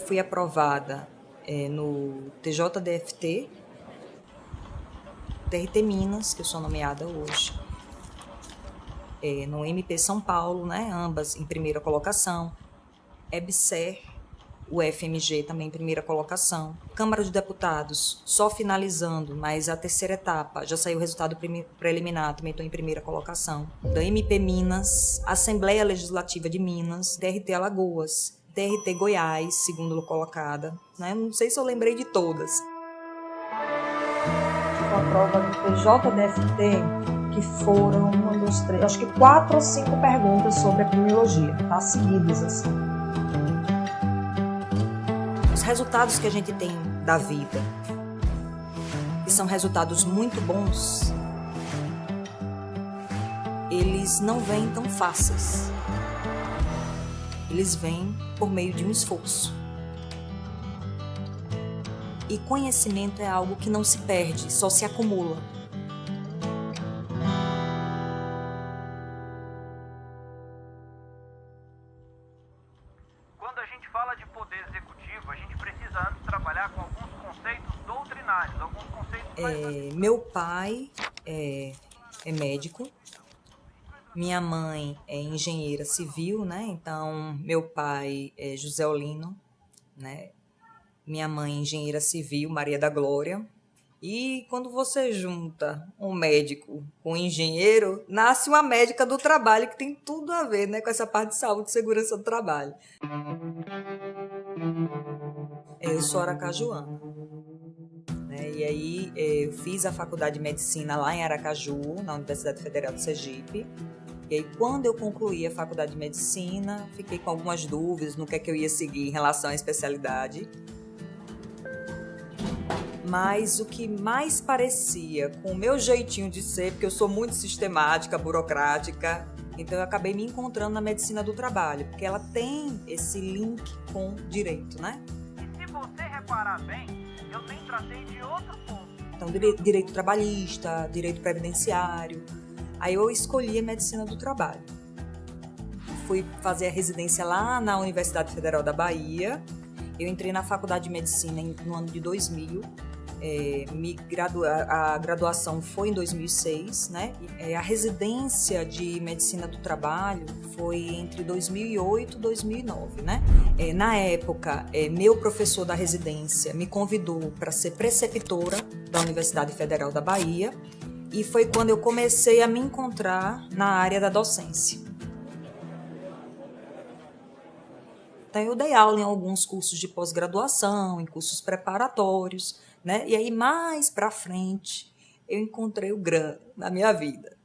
fui aprovada no TJDFT, TRT Minas, que eu sou nomeada hoje, no MP São Paulo, né, ambas em primeira colocação, EBSER, o FMG também em primeira colocação, Câmara de Deputados só finalizando, mas a terceira etapa já saiu o resultado preliminar, também estou em primeira colocação, da MP Minas, Assembleia Legislativa de Minas, TRT Alagoas, TRT Goiás, segundo colocada, né? Não sei se eu lembrei de todas. Com a prova do TJDFT, que foram acho que 4 ou 5 perguntas sobre epidemiologia, tá? Seguidas assim. Os resultados que a gente tem da vida, que são resultados muito bons, eles não vêm tão fáceis. Eles vêm por meio de um esforço. E conhecimento é algo que não se perde, só se acumula. Quando a gente fala de poder executivo, a gente precisa antes trabalhar com alguns conceitos doutrinários, alguns conceitos Meu pai é médico, minha mãe é engenheira civil, né? Então, meu pai é José Olino, né? Minha mãe, engenheira civil, Maria da Glória. E quando você junta um médico com um engenheiro, nasce uma médica do trabalho, que tem tudo a ver, né, com essa parte de saúde e segurança do trabalho. Eu sou aracajuana, né? E aí eu fiz a faculdade de medicina lá em Aracaju, na Universidade Federal do Sergipe. E aí, quando eu concluí a faculdade de medicina, fiquei com algumas dúvidas no que é que eu ia seguir em relação à especialidade. Mas o que mais parecia com o meu jeitinho de ser, porque eu sou muito sistemática, burocrática, então eu acabei me encontrando na medicina do trabalho, porque ela tem esse link com direito, né? E se você reparar bem, eu nem tratei de outro ponto. Então, direito trabalhista, direito previdenciário. Aí eu escolhi a medicina do trabalho. Fui fazer a residência lá na Universidade Federal da Bahia. Eu entrei na faculdade de medicina no ano de 2000. A graduação foi em 2006, né? A residência de medicina do trabalho foi entre 2008 e 2009, né? Na época, meu professor da residência me convidou para ser preceptora da Universidade Federal da Bahia, e foi quando eu comecei a me encontrar na área da docência. Então, eu dei aula em alguns cursos de pós-graduação, em cursos preparatórios, né? E aí, mais para frente, eu encontrei o GRAN na minha vida.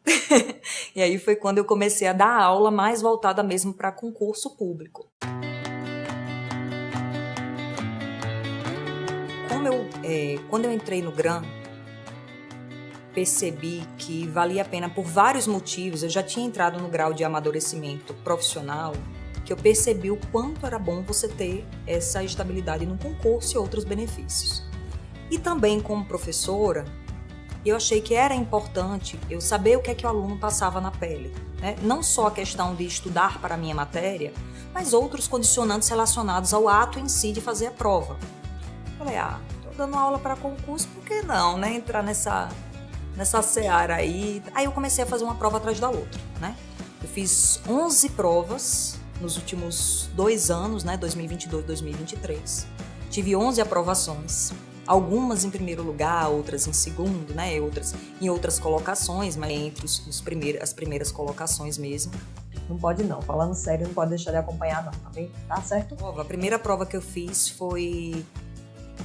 E aí foi quando eu comecei a dar aula mais voltada mesmo para concurso público. Quando eu entrei no GRAN, percebi que valia a pena por vários motivos. Eu já tinha entrado no grau de amadurecimento profissional, que eu percebi o quanto era bom você ter essa estabilidade no concurso e outros benefícios. E também, como professora, eu achei que era importante eu saber o que é que o aluno passava na pele, né? Não só a questão de estudar para a minha matéria, mas outros condicionantes relacionados ao ato em si de fazer a prova. Falei, estou dando aula para concurso, por que não, né? Entrar nessa seara aí. Aí eu comecei a fazer uma prova atrás da outra, né? Eu fiz 11 provas nos últimos 2 anos, né? 2022 e 2023. Tive 11 aprovações. Algumas em primeiro lugar, outras em segundo, né? Outras em outras colocações, mas entre as primeiras colocações mesmo. Não pode não, falando sério, não pode deixar de acompanhar não, tá bem? Tá certo? A primeira prova que eu fiz foi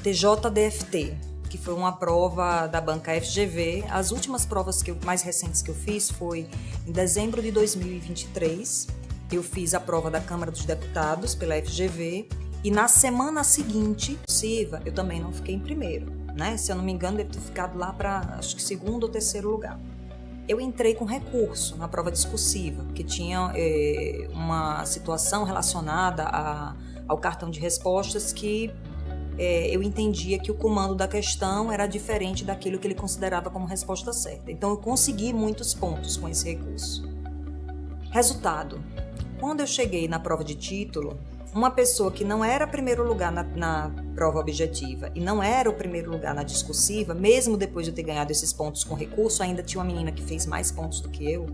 TJDFT, que foi uma prova da banca FGV. As últimas provas mais recentes que eu fiz foi em dezembro de 2023. Eu fiz a prova da Câmara dos Deputados pela FGV. E na semana seguinte, eu também não fiquei em primeiro, né? Se eu não me engano, devo ter ficado lá para, acho que, segundo ou terceiro lugar. Eu entrei com recurso na prova discursiva, que tinha uma situação relacionada ao cartão de respostas que eu entendia que o comando da questão era diferente daquilo que ele considerava como resposta certa. Então, eu consegui muitos pontos com esse recurso. Resultado: quando eu cheguei na prova de título, uma pessoa que não era primeiro lugar na prova objetiva e não era o primeiro lugar na discursiva, mesmo depois de eu ter ganhado esses pontos com recurso, ainda tinha uma menina que fez mais pontos do que eu,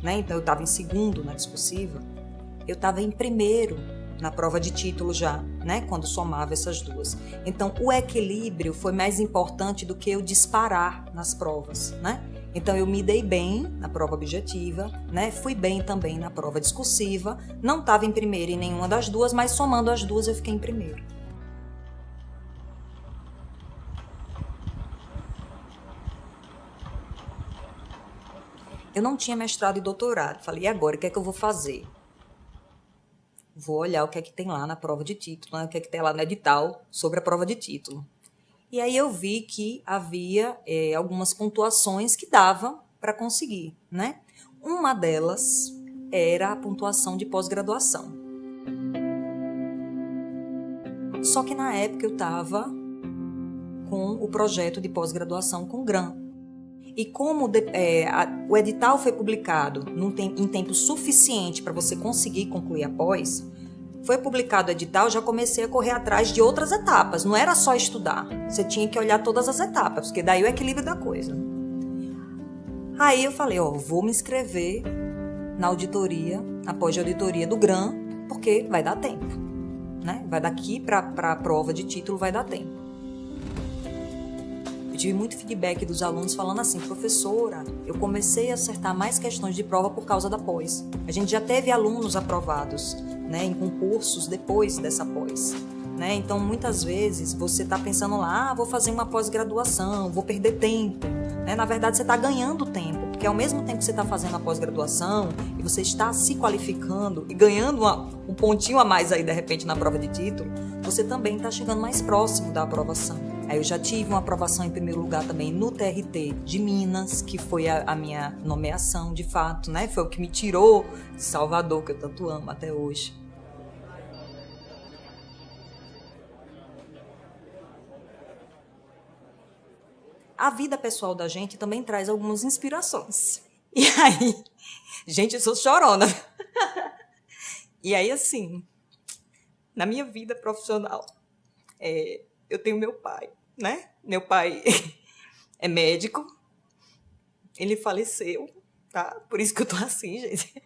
né? Então eu estava em segundo na discursiva, eu estava em primeiro na prova de título já, né? Quando somava essas duas. Então o equilíbrio foi mais importante do que eu disparar nas provas, né? Então eu me dei bem na prova objetiva, né? Fui bem também na prova discursiva, não estava em primeiro em nenhuma das duas, mas somando as duas eu fiquei em primeiro. Eu não tinha mestrado e doutorado. Falei, e agora, o que é que eu vou fazer? Vou olhar o que é que tem lá na prova de título, né? O que é que tem lá no edital sobre a prova de título. E aí eu vi que havia algumas pontuações que dava para conseguir, né? Uma delas era a pontuação de pós-graduação. Só que na época eu estava com o projeto de pós-graduação com GRAM. E como o edital foi publicado em tempo suficiente para você conseguir concluir a pós, foi publicado o edital, já comecei a correr atrás de outras etapas. Não era só estudar, você tinha que olhar todas as etapas, porque daí o equilíbrio da coisa. Aí eu falei, vou me inscrever na auditoria, na pós-auditoria do GRAM, porque vai dar tempo, né? Vai daqui para a prova de título, vai dar tempo. Eu tive muito feedback dos alunos falando assim, professora, eu comecei a acertar mais questões de prova por causa da pós. A gente já teve alunos aprovados, né, em concursos depois dessa pós. Né? Então, muitas vezes, você está pensando lá, vou fazer uma pós-graduação, vou perder tempo. Né? Na verdade, você está ganhando tempo, porque ao mesmo tempo que você está fazendo a pós-graduação e você está se qualificando e ganhando um pontinho a mais aí, de repente, na prova de título, você também está chegando mais próximo da aprovação. Aí eu já tive uma aprovação em primeiro lugar também no TRT de Minas, que foi a minha nomeação, de fato, né? Foi o que me tirou de Salvador, que eu tanto amo até hoje. A vida pessoal da gente também traz algumas inspirações. E aí, gente, eu sou chorona. E aí, assim, na minha vida profissional, eu tenho meu pai, né? Meu pai é médico, ele faleceu, tá? Por isso que eu tô assim, gente.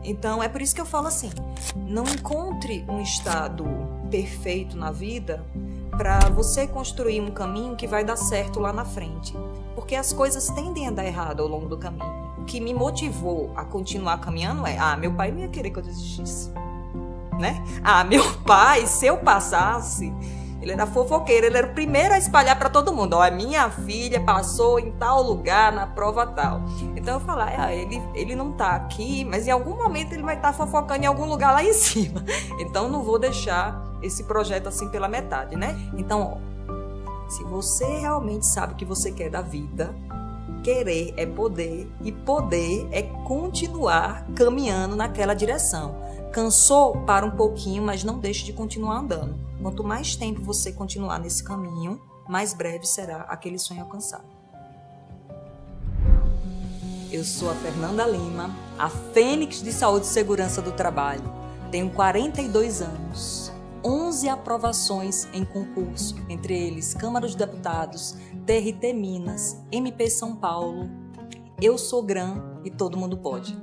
Então, é por isso que eu falo assim, não encontre um estado perfeito na vida para você construir um caminho que vai dar certo lá na frente. Porque as coisas tendem a dar errado ao longo do caminho. O que me motivou a continuar caminhando meu pai não ia querer que eu desistisse, né? Meu pai, se eu passasse, ele era fofoqueiro, ele era o primeiro a espalhar para todo mundo. A minha filha passou em tal lugar, na prova tal. Então eu falava, ele não tá aqui, mas em algum momento ele vai estar fofocando em algum lugar lá em cima. Então não vou deixar esse projeto assim pela metade, né? Então, se você realmente sabe o que você quer da vida, querer é poder e poder é continuar caminhando naquela direção. Cansou? Para um pouquinho, mas não deixe de continuar andando. Quanto mais tempo você continuar nesse caminho, mais breve será aquele sonho alcançado. Eu sou a Fernanda Lima, a Fênix de Saúde e Segurança do Trabalho. Tenho 42 anos, 11 aprovações em concurso, entre eles Câmara dos Deputados, TRT Minas, MP São Paulo. Eu sou GRAM e todo mundo pode.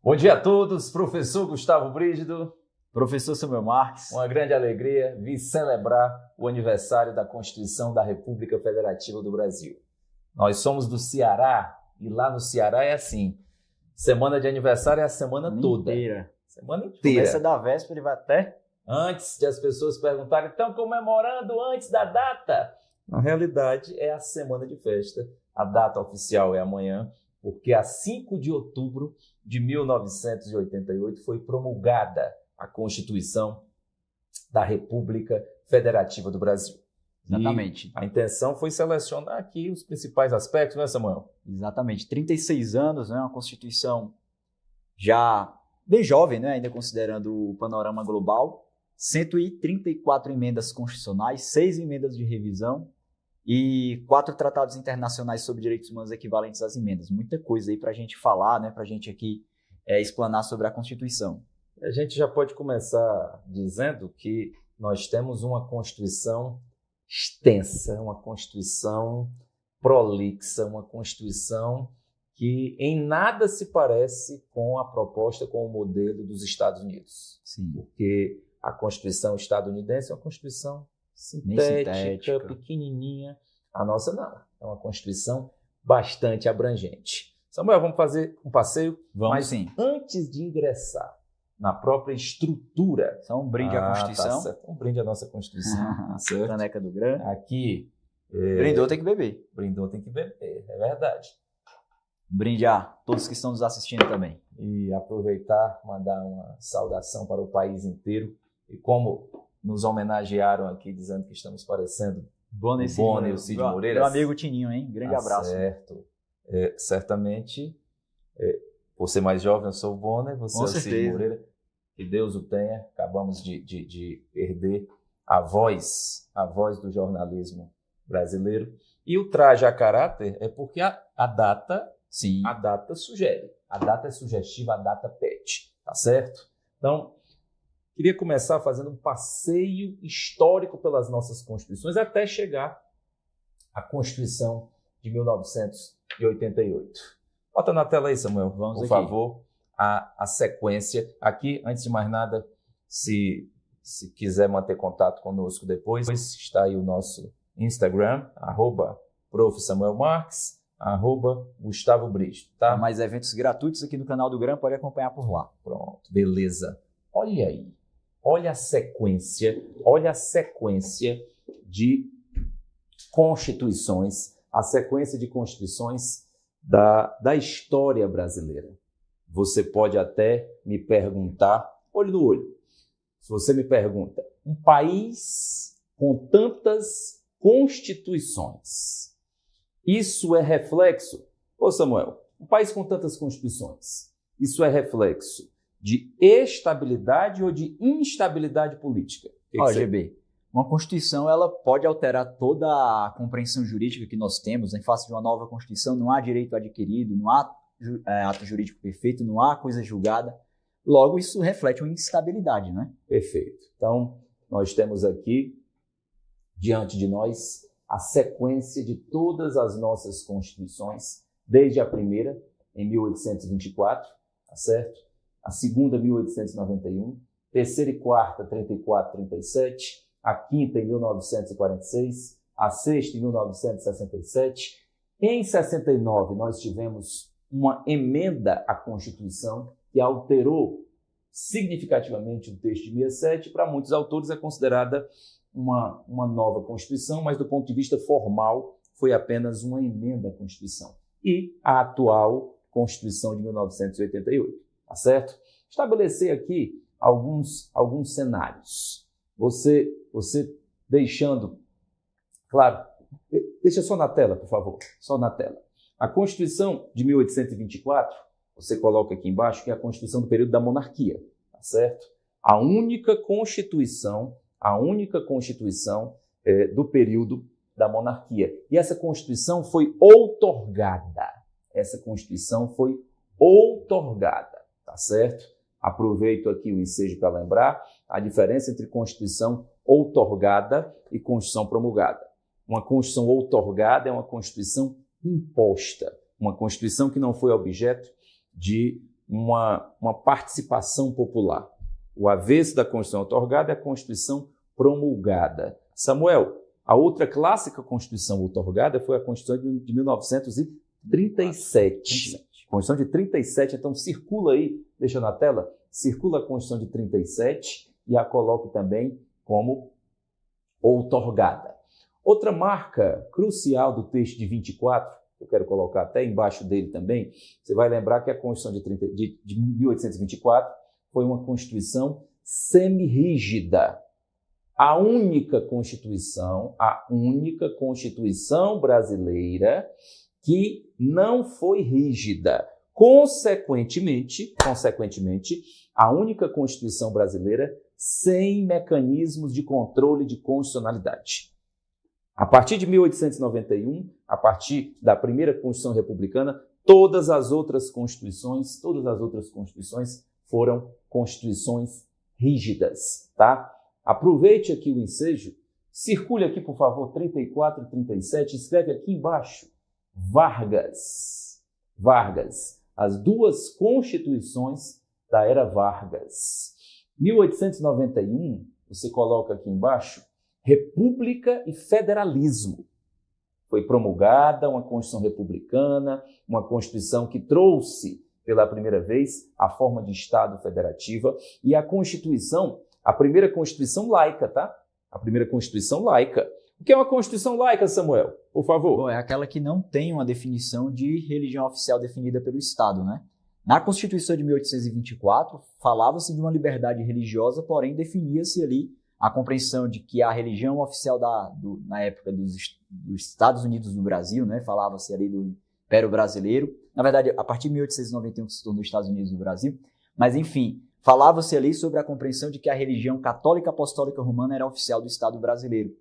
Bom dia a todos, professor Gustavo Brígido. Professor Samuel Marques. Uma grande alegria vir celebrar o aniversário da Constituição da República Federativa do Brasil. Nós somos do Ceará e lá no Ceará é assim, semana de aniversário é a semana toda. Semana inteira. Começa da véspera e vai até... Antes de as pessoas perguntarem, estão comemorando antes da data? Na realidade, é a semana de festa. A data oficial é amanhã, porque a 5 de outubro de 1988 foi promulgada a Constituição da República Federativa do Brasil. Exatamente. E a intenção foi selecionar aqui os principais aspectos, não é, Samuel? Exatamente. 36 anos, né? Uma Constituição já bem jovem, né? Ainda considerando o panorama global. 134 emendas constitucionais, 6 emendas de revisão e 4 tratados internacionais sobre direitos humanos equivalentes às emendas. Muita coisa aí para a gente falar, né? Para a gente aqui explanar sobre a Constituição. A gente já pode começar dizendo que nós temos uma Constituição extensa, uma Constituição prolixa, uma Constituição que em nada se parece com a proposta, com o modelo dos Estados Unidos. Sim. Porque a Constituição estadunidense é uma Constituição sintética, pequenininha. A nossa não. É uma Constituição bastante abrangente. Samuel, vamos fazer um passeio? Vamos, mas sim. Antes de ingressar na própria estrutura... Só um brinde à Constituição. Tá certo. Um brinde à nossa Constituição. Tá certo. Caneca do Gran. Aqui... Brindou tem que beber. Brindou tem que beber, é verdade. Brinde a todos que estão nos assistindo também. E aproveitar, mandar uma saudação para o país inteiro. E como nos homenagearam aqui, dizendo que estamos parecendo Bonner e o Cid Moreira. Meu amigo Tininho, hein? Grande abraço. Certo. Certamente, por ser mais jovem, eu sou o Bonner, você é o Cid Moreira. Que Deus o tenha. Acabamos de perder a voz do jornalismo brasileiro. E o traje a caráter é porque a data... Sim. A data sugere. A data é sugestiva, a data pede. Tá certo? Então, queria começar fazendo um passeio histórico pelas nossas constituições até chegar à Constituição de 1988. Bota na tela aí, Samuel, Vamos por aqui. favor, a sequência. Aqui, antes de mais nada, se quiser manter contato conosco depois, está aí o nosso Instagram, @Prof. Samuel Marques, @Gustavo Brígido, tá? Há mais eventos gratuitos aqui no canal do Gran, pode acompanhar por lá. Pronto, beleza. Olha aí, olha a sequência de constituições, a sequência de constituições da história brasileira. Você pode até me perguntar, olho no olho, se você me pergunta, um país com tantas constituições, isso é reflexo, ô Samuel, um país com tantas constituições, isso é reflexo de estabilidade ou de instabilidade política? GB, uma Constituição ela pode alterar toda a compreensão jurídica que nós temos. Em face de uma nova Constituição, não há direito adquirido, não há ato jurídico perfeito, não há coisa julgada. Logo, isso reflete uma instabilidade, né? Perfeito. Então, nós temos aqui, diante de nós, a sequência de todas as nossas constituições, desde a primeira, em 1824, tá certo? A segunda, 1891, terceira e quarta, 34, 37, a quinta, em 1946, a sexta, em 1967. Em 69, nós tivemos uma emenda à Constituição que alterou significativamente o texto de 67. Para muitos autores é considerada uma nova Constituição, mas do ponto de vista formal foi apenas uma emenda à Constituição. E a atual Constituição de 1988, tá certo? Estabelecer aqui alguns cenários. Você deixando... Claro, deixa só na tela, por favor, só na tela. A Constituição de 1824, você coloca aqui embaixo, que é a Constituição do período da monarquia, tá certo? A única Constituição do período da monarquia. E essa Constituição foi outorgada. Tá certo? Aproveito aqui o ensejo para lembrar a diferença entre Constituição outorgada e Constituição promulgada. Uma Constituição outorgada é uma Constituição imposta, uma Constituição que não foi objeto de uma participação popular. O avesso da Constituição otorgada é a Constituição promulgada. Samuel, a outra clássica Constituição otorgada foi a Constituição de 1937. Constituição de 37, então circula aí, deixa na tela, circula a Constituição de 37 e a coloque também como outorgada. Outra marca crucial do texto de 24, eu quero colocar até embaixo dele também, você vai lembrar que a Constituição de 1824 foi uma Constituição semi-rígida. A única Constituição brasileira que não foi rígida. Consequentemente, a única Constituição brasileira sem mecanismos de controle de constitucionalidade. A partir de 1891, a partir da primeira Constituição republicana, todas as outras constituições foram constituições rígidas, tá? Aproveite aqui o ensejo, circule aqui, por favor, 34 e 37, escreve aqui embaixo, Vargas, as duas constituições da era Vargas. 1891, você coloca aqui embaixo, República e Federalismo. Foi promulgada uma Constituição republicana, uma Constituição que trouxe pela primeira vez a forma de Estado federativa e a Constituição, a primeira Constituição laica, tá? A primeira Constituição laica. O que é uma Constituição laica, Samuel? Por favor. Bom, é aquela que não tem uma definição de religião oficial definida pelo Estado, né? Na Constituição de 1824, falava-se de uma liberdade religiosa, porém definia-se ali a compreensão de que a religião oficial na época dos Estados Unidos do Brasil, né? Falava-se ali do Império Brasileiro. Na verdade, a partir de 1891 que se tornou Estados Unidos do Brasil. Mas, enfim, falava-se ali sobre a compreensão de que a religião católica apostólica romana era oficial do Estado brasileiro,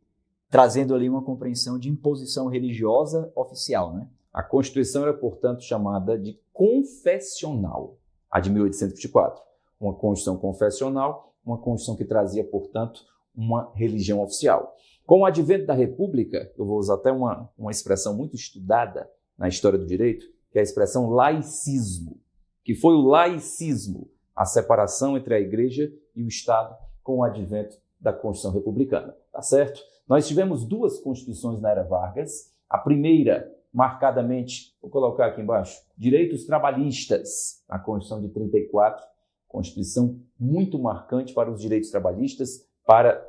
trazendo ali uma compreensão de imposição religiosa oficial, né? A Constituição era, portanto, chamada de confessional, a de 1824. Uma Constituição confessional, uma Constituição que trazia, portanto, uma religião oficial. Com o advento da República, eu vou usar até uma expressão muito estudada na história do direito, que é a expressão laicismo, que foi o laicismo, a separação entre a Igreja e o Estado com o advento da Constituição republicana, tá certo? Nós tivemos duas Constituições na era Vargas, a primeira, marcadamente, vou colocar aqui embaixo, direitos trabalhistas, a Constituição de 34, Constituição muito marcante para os direitos trabalhistas, para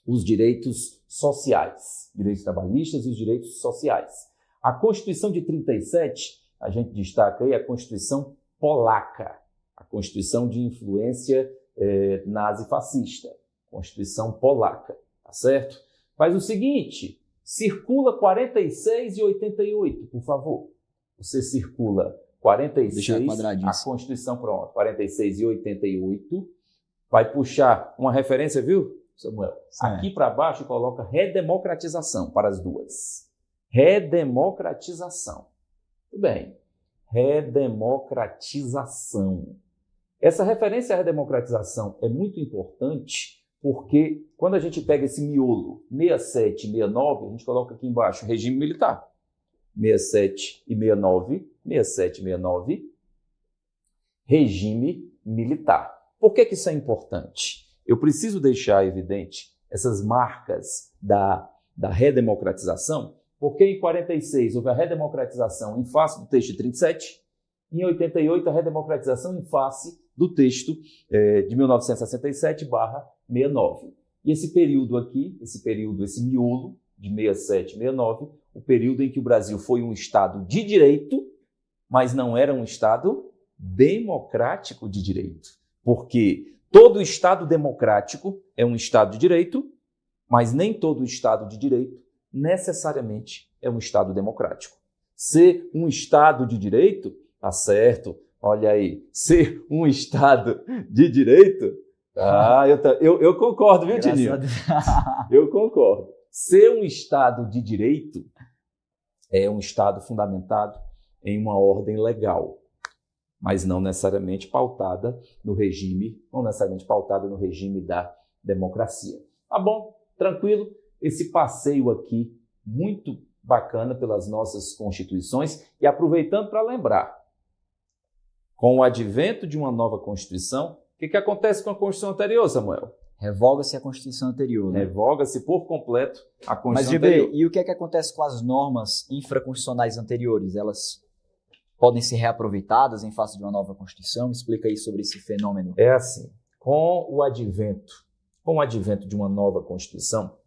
os direitos sociais, direitos trabalhistas e os direitos sociais. A Constituição de 37, a gente destaca aí a Constituição polaca, a Constituição de influência nazi-fascista, Constituição polaca, tá certo? Faz o seguinte, circula 46 e 88, por favor. Você circula 46, a Constituição, pronto, 46 e 88, vai puxar uma referência, viu, Samuel? Sim. Aqui para baixo coloca redemocratização para as duas. Redemocratização. Tudo bem. Redemocratização. Essa referência à redemocratização é muito importante porque quando a gente pega esse miolo 67 e 69, a gente coloca aqui embaixo regime militar. 67 e 69, 67 e 69, regime militar. Por que isso é importante? Eu preciso deixar evidente essas marcas da redemocratização, porque em 46 houve a redemocratização em face do texto de 37, e em 88 a redemocratização em face do texto de 1967/69. E esse período aqui, esse miolo de 67 e 69, o período em que o Brasil foi um Estado de direito, mas não era um Estado democrático de direito. Porque todo Estado democrático é um Estado de direito, mas nem todo Estado de direito necessariamente é um Estado democrático. Ser um Estado de direito, tá certo, olha aí, ser um Estado de direito, eu concordo, viu, Tininho? Eu concordo. Ser um Estado de direito é um Estado fundamentado em uma ordem legal, mas não necessariamente pautada no regime da democracia. Tá bom? Tranquilo? Esse passeio aqui, muito bacana pelas nossas constituições, e aproveitando para lembrar, Com o advento de uma nova Constituição, o que acontece com a Constituição anterior, Samuel? Revoga-se a Constituição anterior. Né? Revoga-se por completo a Constituição Mas, anterior. GB, e o que acontece com as normas infraconstitucionais anteriores? Elas podem ser reaproveitadas em face de uma nova Constituição? Explica aí sobre esse fenômeno. É assim, com o advento de uma nova Constituição,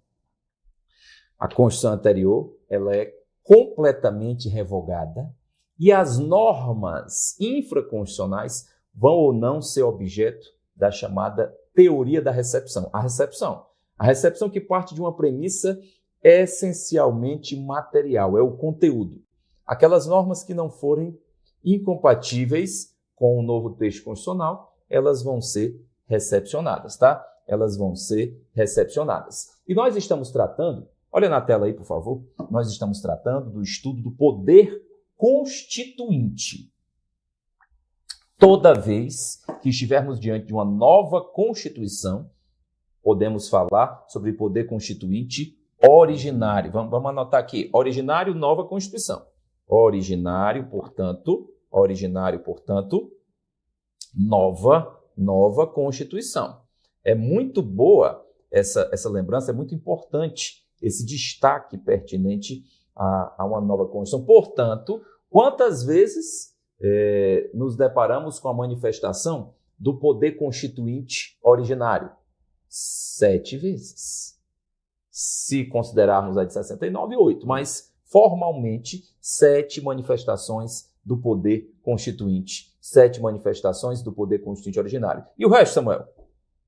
a Constituição anterior ela é completamente revogada e as normas infraconstitucionais vão ou não ser objeto da chamada teoria da recepção. A recepção que parte de uma premissa essencialmente material, é o conteúdo. Aquelas normas que não forem incompatíveis com o novo texto constitucional, elas vão ser recepcionadas, tá? Elas vão ser recepcionadas. E nós estamos tratando, olha na tela aí, por favor, nós estamos tratando do estudo do poder constituinte. Toda vez que estivermos diante de uma nova Constituição, podemos falar sobre poder constituinte originário. Vamos anotar aqui. Originário, nova Constituição. Originário, portanto, nova Constituição. É muito boa essa lembrança, é muito importante esse destaque pertinente a uma nova Constituição. Portanto, quantas vezes nos deparamos com a manifestação do poder constituinte originário? 7 vezes. Se considerarmos a de 69, 8, mas formalmente 7 manifestações do poder constituinte. 7 manifestações do poder constituinte originário. E o resto, Samuel?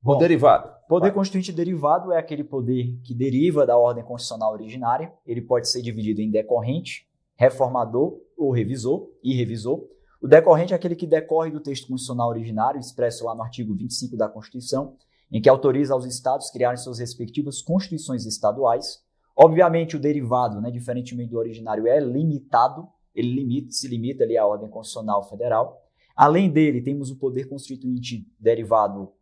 O derivado. Poder constituinte derivado é aquele poder que deriva da ordem constitucional originária. Ele pode ser dividido em decorrente, reformador ou revisor e revisor. O decorrente é aquele que decorre do texto constitucional originário, expresso lá no artigo 25 da Constituição, em que autoriza aos estados criarem suas respectivas constituições estaduais. Obviamente, o derivado, né, diferentemente do originário, é limitado, se limita ali à ordem constitucional federal. Além dele, temos o poder constituinte derivado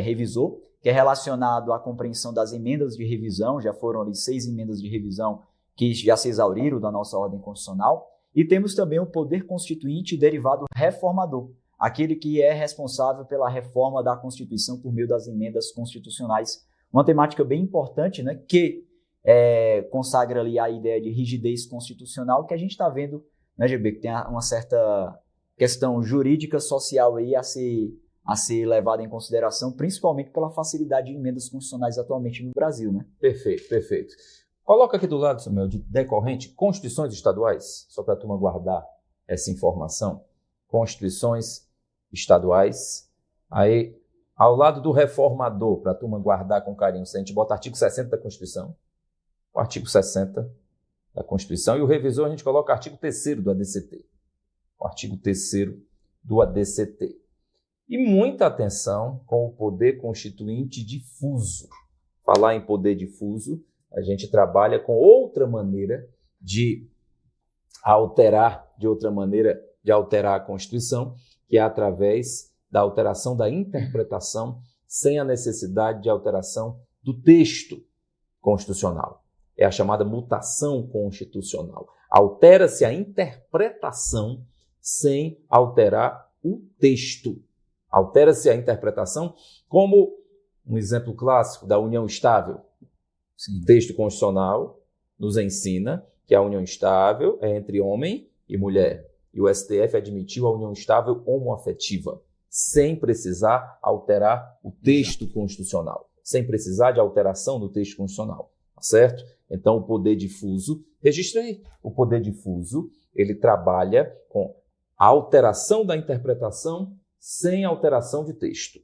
revisor, que é relacionado à compreensão das emendas de revisão. Já foram ali 6 emendas de revisão que já se exauriram da nossa ordem constitucional. E temos também o poder constituinte derivado reformador, aquele que é responsável pela reforma da Constituição por meio das emendas constitucionais. Uma temática bem importante, né, que consagra ali a ideia de rigidez constitucional, que a gente está vendo, né, GB, que tem uma certa questão jurídica, social aí a ser levada em consideração, principalmente pela facilidade de emendas constitucionais atualmente no Brasil, né? Perfeito. Coloca aqui do lado, Samuel, de decorrente, constituições estaduais, só para a turma guardar essa informação. Constituições estaduais. Aí, ao lado do reformador, para a turma guardar com carinho, a gente bota artigo 60 da Constituição. O artigo 60 da Constituição. E o revisor, a gente coloca o artigo 3º do ADCT. O artigo 3º do ADCT. E muita atenção com o poder constituinte difuso. Falar em poder difuso, a gente trabalha com outra maneira de alterar a Constituição, que é através da alteração da interpretação, sem a necessidade de alteração do texto constitucional. É a chamada mutação constitucional. Altera-se a interpretação sem alterar o texto. Altera-se a interpretação, como um exemplo clássico da união estável. O texto constitucional nos ensina que a união estável é entre homem e mulher. E o STF admitiu a união estável homoafetiva, sem precisar alterar o texto constitucional, sem precisar de alteração do texto constitucional, tá certo? Então, o poder difuso, registra aí, o poder difuso, ele trabalha com a alteração da interpretação sem alteração de texto.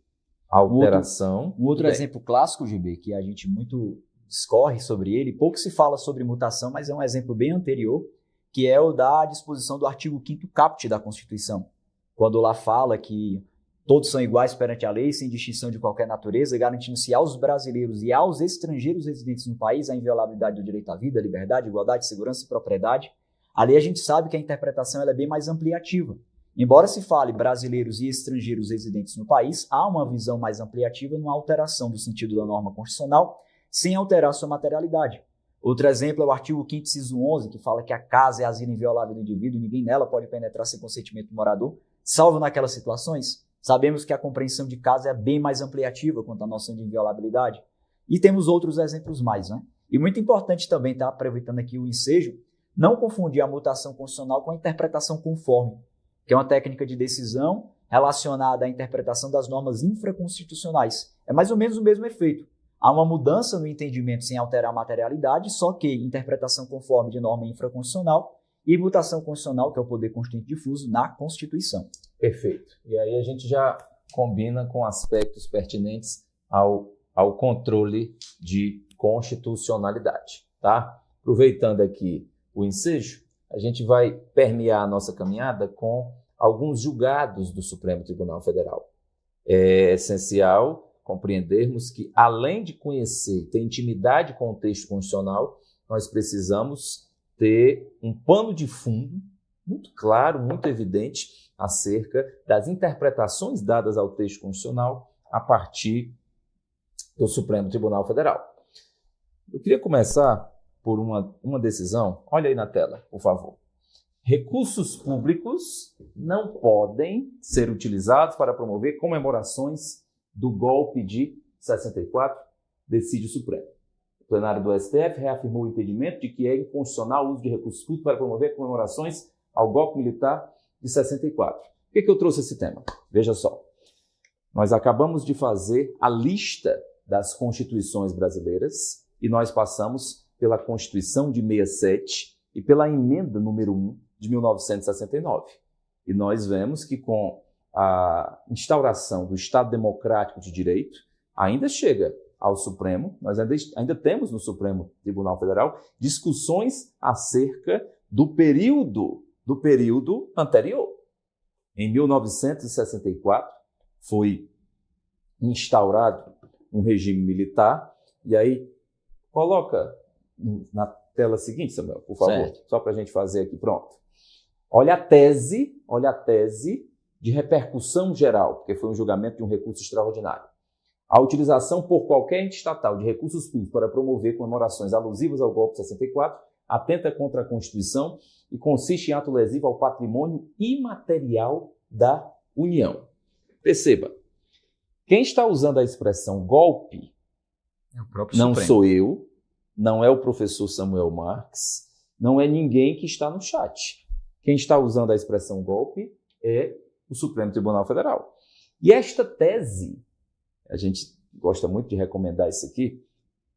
Um outro exemplo clássico, GB, que a gente muito discorre sobre ele, pouco se fala sobre mutação, mas é um exemplo bem anterior, que é o da disposição do artigo 5º caput da Constituição, quando lá fala que todos são iguais perante a lei, sem distinção de qualquer natureza, garantindo-se aos brasileiros e aos estrangeiros residentes no país a inviolabilidade do direito à vida, liberdade, igualdade, segurança e propriedade. Ali a gente sabe que a interpretação ela é bem mais ampliativa. Embora se fale brasileiros e estrangeiros residentes no país, há uma visão mais ampliativa numa alteração do sentido da norma constitucional, sem alterar sua materialidade. Outro exemplo é o artigo 5º, inciso 11, que fala que a casa é asilo inviolável do indivíduo e ninguém nela pode penetrar sem consentimento do morador, salvo naquelas situações? Sabemos que a compreensão de caso é bem mais ampliativa quanto à noção de inviolabilidade. E temos outros exemplos mais, né? E muito importante também, tá, aproveitando aqui o ensejo, não confundir a mutação constitucional com a interpretação conforme, que é uma técnica de decisão relacionada à interpretação das normas infraconstitucionais. É mais ou menos o mesmo efeito. Há uma mudança no entendimento sem alterar a materialidade, só que interpretação conforme de norma infraconstitucional e mutação constitucional, que é o poder constituinte difuso, na Constituição. Perfeito. E aí a gente já combina com aspectos pertinentes ao controle de constitucionalidade, tá? Aproveitando aqui o ensejo, a gente vai permear a nossa caminhada com alguns julgados do Supremo Tribunal Federal. É essencial compreendermos que, além de conhecer, ter intimidade com o texto constitucional, nós precisamos ter um pano de fundo muito claro, muito evidente, acerca das interpretações dadas ao texto constitucional a partir do Supremo Tribunal Federal. Eu queria começar por uma decisão. Olha aí na tela, por favor. Recursos públicos não podem ser utilizados para promover comemorações do golpe de 64, decide o Supremo. O plenário do STF reafirmou o entendimento de que é inconstitucional o uso de recursos públicos para promover comemorações ao golpe militar de 64. Por que eu trouxe esse tema? Veja só. Nós acabamos de fazer a lista das constituições brasileiras e nós passamos pela Constituição de 67 e pela emenda número 1 de 1969. E nós vemos que com a instauração do Estado Democrático de Direito, ainda chega ao Supremo, nós ainda temos no Supremo Tribunal Federal discussões acerca do período anterior. Em 1964 foi instaurado um regime militar, e aí coloca na tela seguinte, Samuel, por favor, certo. Só para a gente fazer aqui, pronto. Olha a tese de repercussão geral, porque foi um julgamento de um recurso extraordinário. A utilização por qualquer ente estatal de recursos públicos para promover comemorações alusivas ao golpe de 64 atenta contra a Constituição e consiste em ato lesivo ao patrimônio imaterial da União. Perceba, quem está usando a expressão golpe é o próprio não Supremo. Sou eu, não é o professor Samuel Marques, não é ninguém que está no chat. Quem está usando a expressão golpe é o Supremo Tribunal Federal. E esta tese, a gente gosta muito de recomendar isso aqui,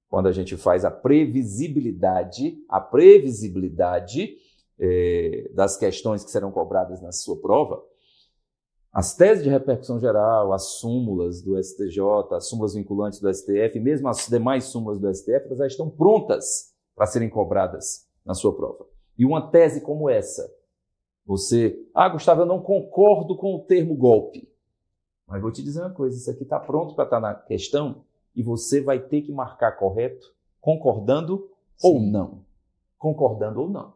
quando a gente faz a previsibilidade das questões que serão cobradas na sua prova, as teses de repercussão geral, as súmulas do STJ, as súmulas vinculantes do STF, mesmo as demais súmulas do STF, elas já estão prontas para serem cobradas na sua prova. E uma tese como essa, Gustavo, eu não concordo com o termo golpe. Mas vou te dizer uma coisa, isso aqui está pronto para estar na questão e você vai ter que marcar correto, concordando ou não. Concordando ou não.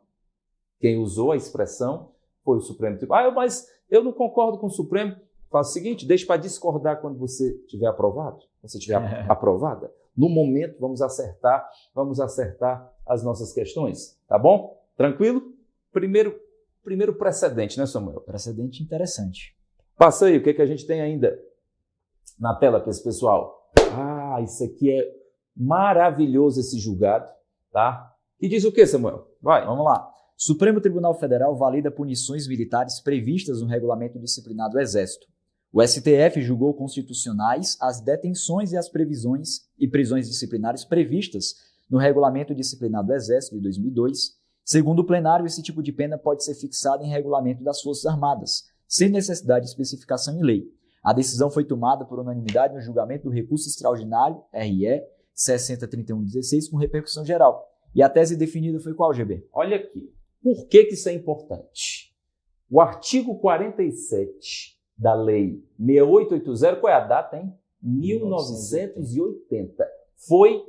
Quem usou a expressão foi o Supremo Tribunal. Mas eu não concordo com o Supremo. Faz o seguinte, deixe para discordar quando você tiver aprovado, quando você tiver aprovada. No momento, vamos acertar as nossas questões, tá bom? Tranquilo? Primeiro precedente, né, Samuel? Precedente interessante. Passa aí, o que a gente tem ainda na tela para esse pessoal? Isso aqui é maravilhoso, esse julgado, tá? E diz o que, Samuel? Vai. Vamos lá. Supremo Tribunal Federal valida punições militares previstas no Regulamento Disciplinar do Exército. O STF julgou constitucionais as detenções e as prisões disciplinares previstas no Regulamento Disciplinar do Exército de 2002. Segundo o plenário, esse tipo de pena pode ser fixado em regulamento das Forças Armadas, sem necessidade de especificação em lei. A decisão foi tomada por unanimidade no julgamento do recurso extraordinário RE 603116 com repercussão geral. E a tese definida foi qual, GB? Olha aqui. Por que isso é importante? O artigo 47 da Lei 6880, qual é a data, hein? 1980.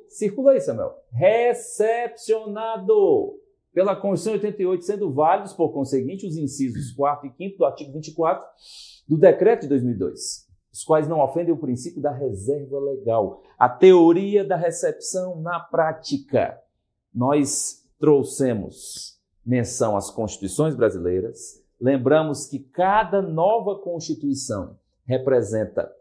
Circula aí, Samuel, recepcionado pela Constituição de 88, sendo válidos, por conseguinte, os incisos 4º e 5º do artigo 24 do Decreto de 2002, os quais não ofendem o princípio da reserva legal, a teoria da recepção na prática. Nós trouxemos menção às constituições brasileiras, lembramos que cada nova Constituição representa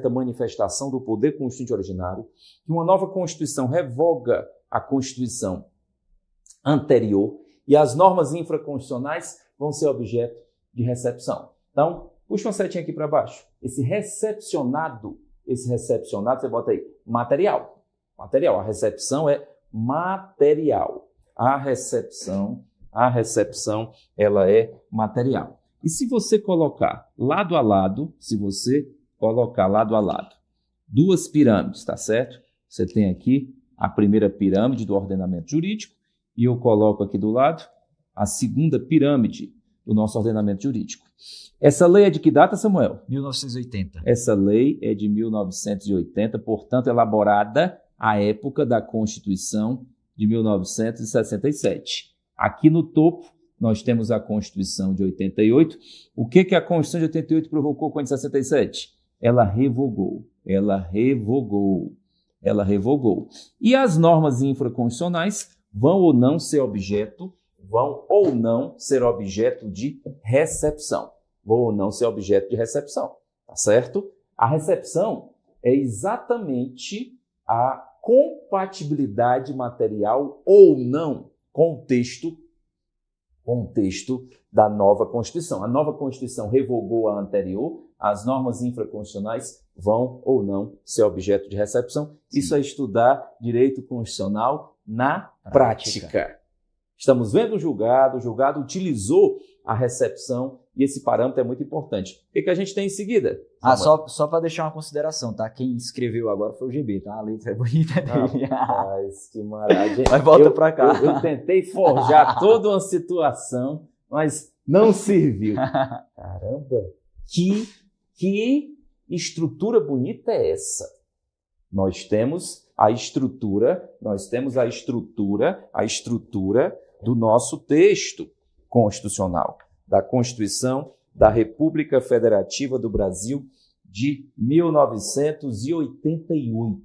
a manifestação do poder constituinte originário, que uma nova Constituição revoga a Constituição anterior e as normas infraconstitucionais vão ser objeto de recepção. Então, puxa uma setinha aqui para baixo. Esse recepcionado, você bota aí, material. A recepção é material. A recepção, ela é material. E se você colocar lado a lado, duas pirâmides, tá certo? Você tem aqui a primeira pirâmide do ordenamento jurídico e eu coloco aqui do lado a segunda pirâmide do nosso ordenamento jurídico. Essa lei é de que data, Samuel? 1980. Essa lei é de 1980, portanto, elaborada à época da Constituição de 1967. Aqui no topo, nós temos a Constituição de 88. O que a Constituição de 88 provocou com a de 67? Ela revogou. E as normas infraconstitucionais vão ou não ser objeto de recepção. Tá certo? A recepção é exatamente a compatibilidade material ou não com o texto da nova Constituição. A nova Constituição revogou a anterior, as normas infraconstitucionais vão ou não ser objeto de recepção. Sim. Isso é estudar direito constitucional na prática. Estamos vendo o julgado utilizou a recepção e esse parâmetro é muito importante. O que a gente tem em seguida? Só para deixar uma consideração, tá? Quem escreveu agora foi o GB, tá? A letra é bonita dele. Rapaz, que maravilha. Mas volta para cá. Eu tentei forjar toda uma situação, mas não serviu. Caramba, que estrutura bonita é essa? Nós temos a estrutura do nosso texto constitucional, da Constituição da República Federativa do Brasil de 1988.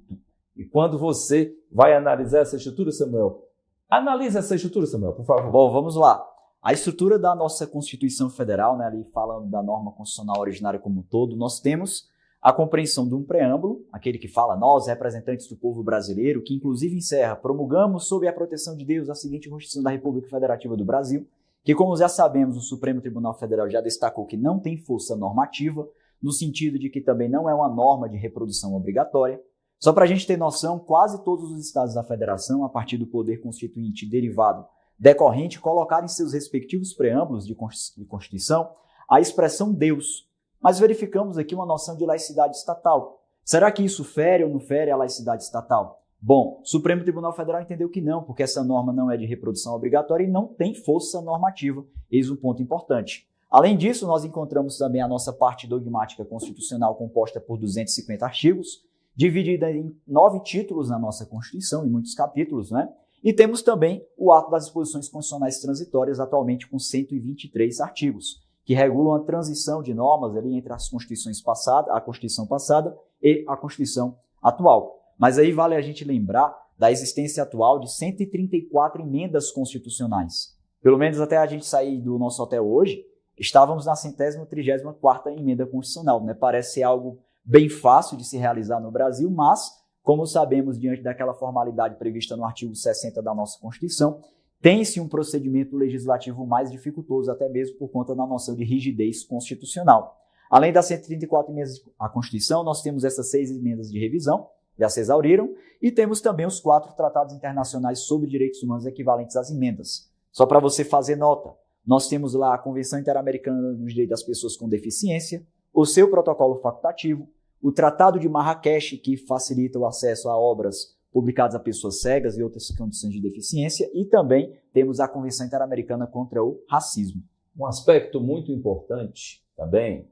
E quando você vai analisar essa estrutura, Samuel, analise essa estrutura, Samuel, por favor. Bom, vamos lá. A estrutura da nossa Constituição Federal, né, ali falando da norma constitucional originária como um todo, nós temos a compreensão de um preâmbulo, aquele que fala, nós, representantes do povo brasileiro, que inclusive encerra, promulgamos sob a proteção de Deus a seguinte Constituição da República Federativa do Brasil, que, como já sabemos, o Supremo Tribunal Federal já destacou que não tem força normativa, no sentido de que também não é uma norma de reprodução obrigatória. Só para a gente ter noção, quase todos os estados da federação, a partir do poder constituinte derivado decorrente, colocaram em seus respectivos preâmbulos de Constituição a expressão Deus. Mas verificamos aqui uma noção de laicidade estatal. Será que isso fere ou não fere a laicidade estatal? Bom, o Supremo Tribunal Federal entendeu que não, porque essa norma não é de reprodução obrigatória e não tem força normativa. Eis um ponto importante. Além disso, nós encontramos também a nossa parte dogmática constitucional composta por 250 artigos, dividida em 9 títulos na nossa Constituição, em muitos capítulos, né? E temos também o ato das disposições constitucionais transitórias, atualmente com 123 artigos, que regulam a transição de normas ali entre as constituições passadas, a Constituição passada e a Constituição atual. Mas aí vale a gente lembrar da existência atual de 134 emendas constitucionais. Pelo menos até a gente sair do nosso hotel hoje, estávamos na 134ª emenda constitucional, né? Parece ser algo bem fácil de se realizar no Brasil, mas, como sabemos, diante daquela formalidade prevista no artigo 60 da nossa Constituição, tem-se um procedimento legislativo mais dificultoso, até mesmo por conta da noção de rigidez constitucional. Além das 134 emendas à Constituição, nós temos essas 6 emendas de revisão, já se exauriram, e temos também os 4 tratados internacionais sobre direitos humanos equivalentes às emendas. Só para você fazer nota, nós temos lá a Convenção Interamericana dos Direitos das Pessoas com Deficiência, o seu protocolo facultativo, o Tratado de Marrakech, que facilita o acesso a obras publicadas a pessoas cegas e outras condições de deficiência, e também temos a Convenção Interamericana contra o Racismo. Um aspecto muito importante também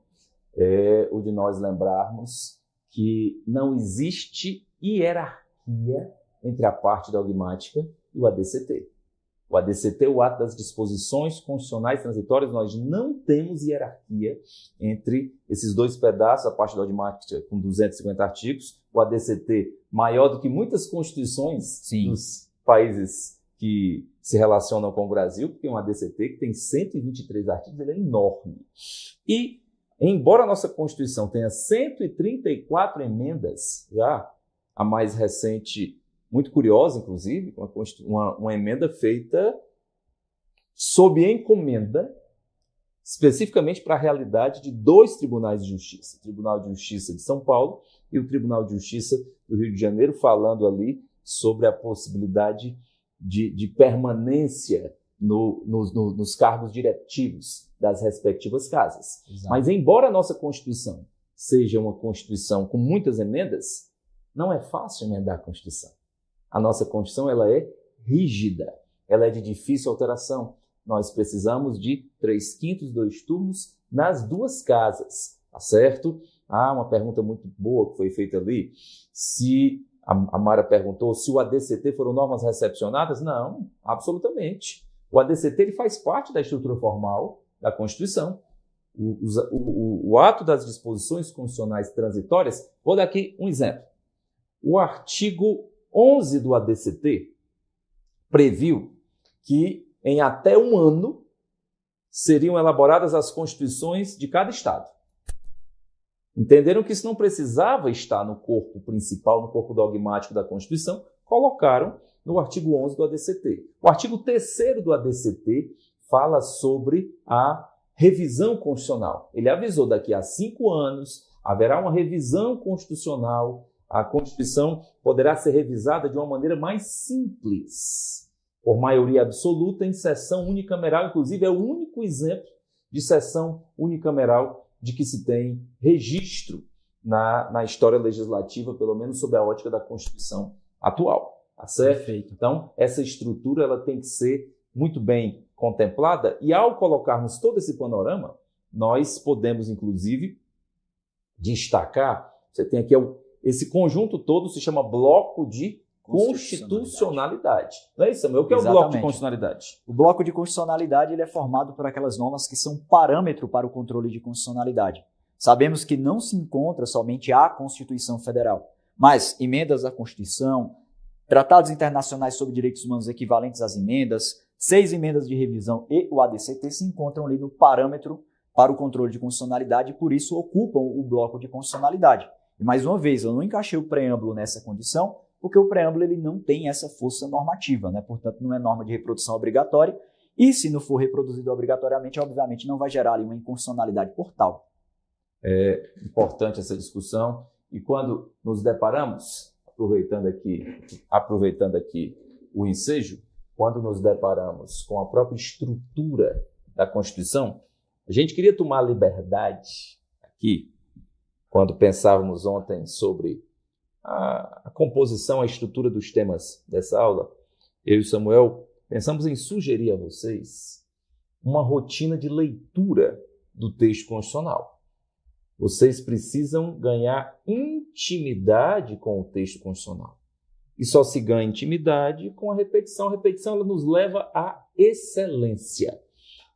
é o de nós lembrarmos que não existe hierarquia entre a parte dogmática e o ADCT. O ADCT, o ato das disposições constitucionais transitórias, nós não temos hierarquia entre esses dois pedaços, a parte dogmática com 250 artigos, o ADCT maior do que muitas constituições Sim. dos países que se relacionam com o Brasil, porque é um ADCT que tem 123 artigos, ele é enorme. E, embora a nossa Constituição tenha 134 emendas, já a mais recente, muito curiosa, inclusive, uma emenda feita sob encomenda, especificamente para a realidade de 2 tribunais de justiça, o Tribunal de Justiça de São Paulo e o Tribunal de Justiça do Rio de Janeiro, falando ali sobre a possibilidade de permanência nos cargos diretivos das respectivas casas. Exato. Mas, embora a nossa Constituição seja uma Constituição com muitas emendas, não é fácil emendar a Constituição. A nossa Constituição ela é rígida, ela é de difícil alteração. Nós precisamos de 3/5, 2 turnos nas 2 casas, tá certo? Uma pergunta muito boa que foi feita ali. A Mara perguntou se o ADCT foram normas recepcionadas. Não, absolutamente. O ADCT ele faz parte da estrutura formal da Constituição. O ato das disposições constitucionais transitórias, vou dar aqui um exemplo. O artigo 11 do ADCT previu que em até 1 ano seriam elaboradas as constituições de cada estado. Entenderam que isso não precisava estar no corpo principal, no corpo dogmático da Constituição, colocaram no artigo 11 do ADCT. O artigo 3º do ADCT fala sobre a revisão constitucional. Ele avisou, daqui a 5 anos haverá uma revisão constitucional, a Constituição poderá ser revisada de uma maneira mais simples, por maioria absoluta, em sessão unicameral. Inclusive, é o único exemplo de sessão unicameral de que se tem registro na história legislativa, pelo menos sob a ótica da Constituição atual. Tá certo? Perfeito. Então, essa estrutura ela tem que ser muito bem contemplada e, ao colocarmos todo esse panorama, nós podemos, inclusive, destacar, você tem aqui esse conjunto todo se chama bloco de constitucionalidade. Não é isso, Samuel? O que é o bloco de constitucionalidade? O bloco de constitucionalidade ele é formado por aquelas normas que são parâmetro para o controle de constitucionalidade. Sabemos que não se encontra somente a Constituição Federal, mas emendas à Constituição, tratados internacionais sobre direitos humanos equivalentes às emendas, 6 emendas de revisão e o ADCT se encontram ali no parâmetro para o controle de constitucionalidade e por isso ocupam o bloco de constitucionalidade. E mais uma vez, eu não encaixei o preâmbulo nessa condição, porque o preâmbulo ele não tem essa força normativa, né? Portanto, não é norma de reprodução obrigatória, e se não for reproduzido obrigatoriamente, obviamente não vai gerar ali uma inconstitucionalidade por tal. É importante essa discussão, e quando nos deparamos, aproveitando aqui o ensejo, quando nos deparamos com a própria estrutura da Constituição, a gente queria tomar a liberdade aqui, quando pensávamos ontem sobre a composição, a estrutura dos temas dessa aula, eu e o Samuel pensamos em sugerir a vocês uma rotina de leitura do texto constitucional. Vocês precisam ganhar intimidade com o texto constitucional. E só se ganha intimidade com a repetição. A repetição ela nos leva à excelência.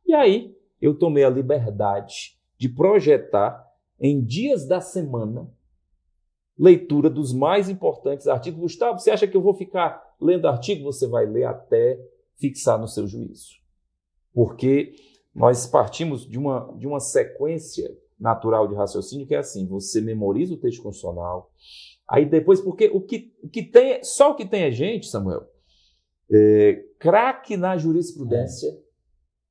E aí eu tomei a liberdade de projetar em dias da semana leitura dos mais importantes artigos. Gustavo, você acha que eu vou ficar lendo artigo? Você vai ler até fixar no seu juízo. Porque nós partimos de uma sequência natural de raciocínio que é assim, você memoriza o texto constitucional, aí depois, porque o que tem, só o que tem é gente, Samuel, craque na jurisprudência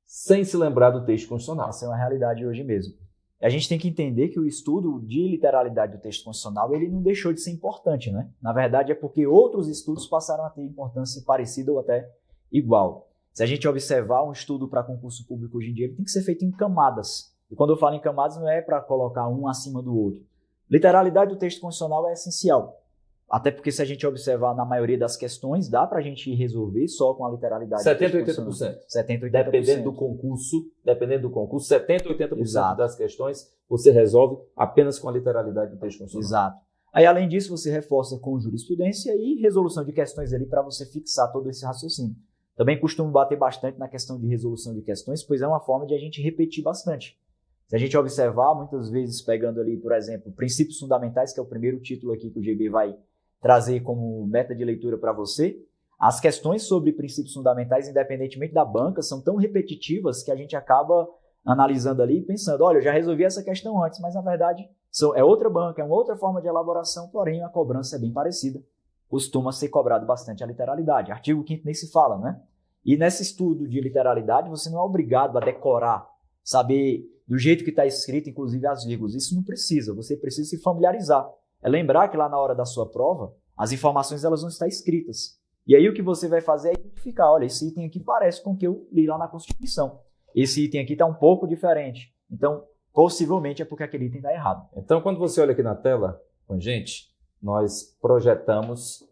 sem se lembrar do texto constitucional. Essa é uma realidade hoje mesmo. A gente tem que entender que o estudo de literalidade do texto constitucional ele não deixou de ser importante, né? Na verdade, é porque outros estudos passaram a ter importância parecida ou até igual. Se a gente observar um estudo para concurso público hoje em dia, ele tem que ser feito em camadas. E quando eu falo em camadas, não é para colocar um acima do outro. Literalidade do texto constitucional é essencial. Até porque se a gente observar na maioria das questões, dá para a gente resolver só com a literalidade. 70% a 80%. 70% a 80%. Dependendo do concurso, 70% a 80% das questões você resolve apenas com a literalidade do texto constitucional. Exato. Aí, além disso, você reforça com jurisprudência e resolução de questões ali para você fixar todo esse raciocínio. Também costumo bater bastante na questão de resolução de questões, pois é uma forma de a gente repetir bastante. Se a gente observar, muitas vezes pegando ali, por exemplo, princípios fundamentais, que é o primeiro título aqui que o GB vai trazer como meta de leitura para você, as questões sobre princípios fundamentais, independentemente da banca, são tão repetitivas que a gente acaba analisando ali e pensando, olha, eu já resolvi essa questão antes, mas na verdade é outra banca, é uma outra forma de elaboração, porém a cobrança é bem parecida. Costuma ser cobrado bastante a literalidade. Artigo 5º nem se fala, né? E nesse estudo de literalidade, você não é obrigado a decorar, saber do jeito que está escrito, inclusive as vírgulas. Isso não precisa, você precisa se familiarizar. É lembrar que lá na hora da sua prova, as informações elas vão estar escritas. E aí o que você vai fazer é identificar, olha, esse item aqui parece com o que eu li lá na Constituição. Esse item aqui está um pouco diferente. Então, possivelmente é porque aquele item está errado. Então, quando você olha aqui na tela com a gente, nós projetamos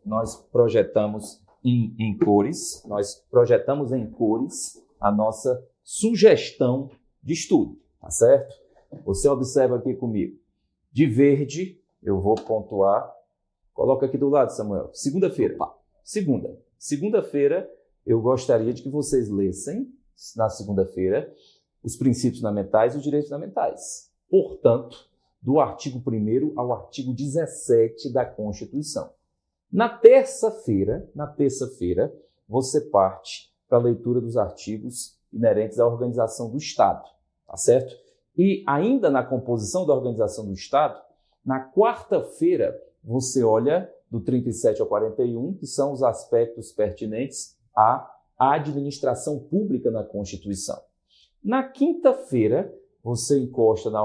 em cores, a nossa sugestão de estudo, tá certo? Você observa aqui comigo. De verde, eu vou pontuar. Coloca aqui do lado, Samuel. Segunda-feira. Segunda-feira, eu gostaria de que vocês lessem, na segunda-feira, os princípios fundamentais e os direitos fundamentais. Portanto, do artigo 1º ao artigo 17 da Constituição. Na terça-feira, você parte para a leitura dos artigos inerentes à organização do Estado, tá certo? E ainda na composição da organização do Estado, na quarta-feira, você olha do 37 ao 41, que são os aspectos pertinentes à administração pública na Constituição. Na quinta-feira, você encosta na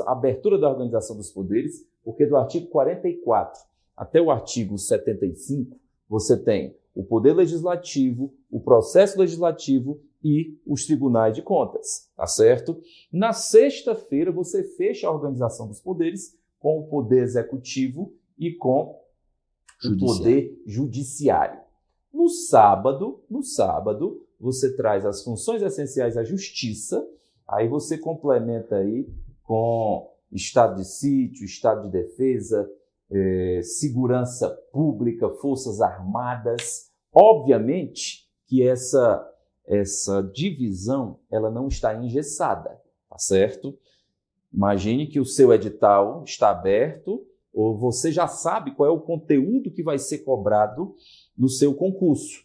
abertura da organização dos poderes, porque do artigo 44 até o artigo 75, você tem o Poder Legislativo, o processo legislativo e os tribunais de contas, tá certo? Na sexta-feira, você fecha a organização dos poderes com o Poder Executivo e com o Poder Judiciário. No sábado, você traz as funções essenciais à Justiça, aí você complementa aí com Estado de Sítio, Estado de Defesa, Segurança Pública, Forças Armadas. Obviamente que essa divisão ela não está engessada, tá certo? Imagine que o seu edital está aberto, ou você já sabe qual é o conteúdo que vai ser cobrado no seu concurso.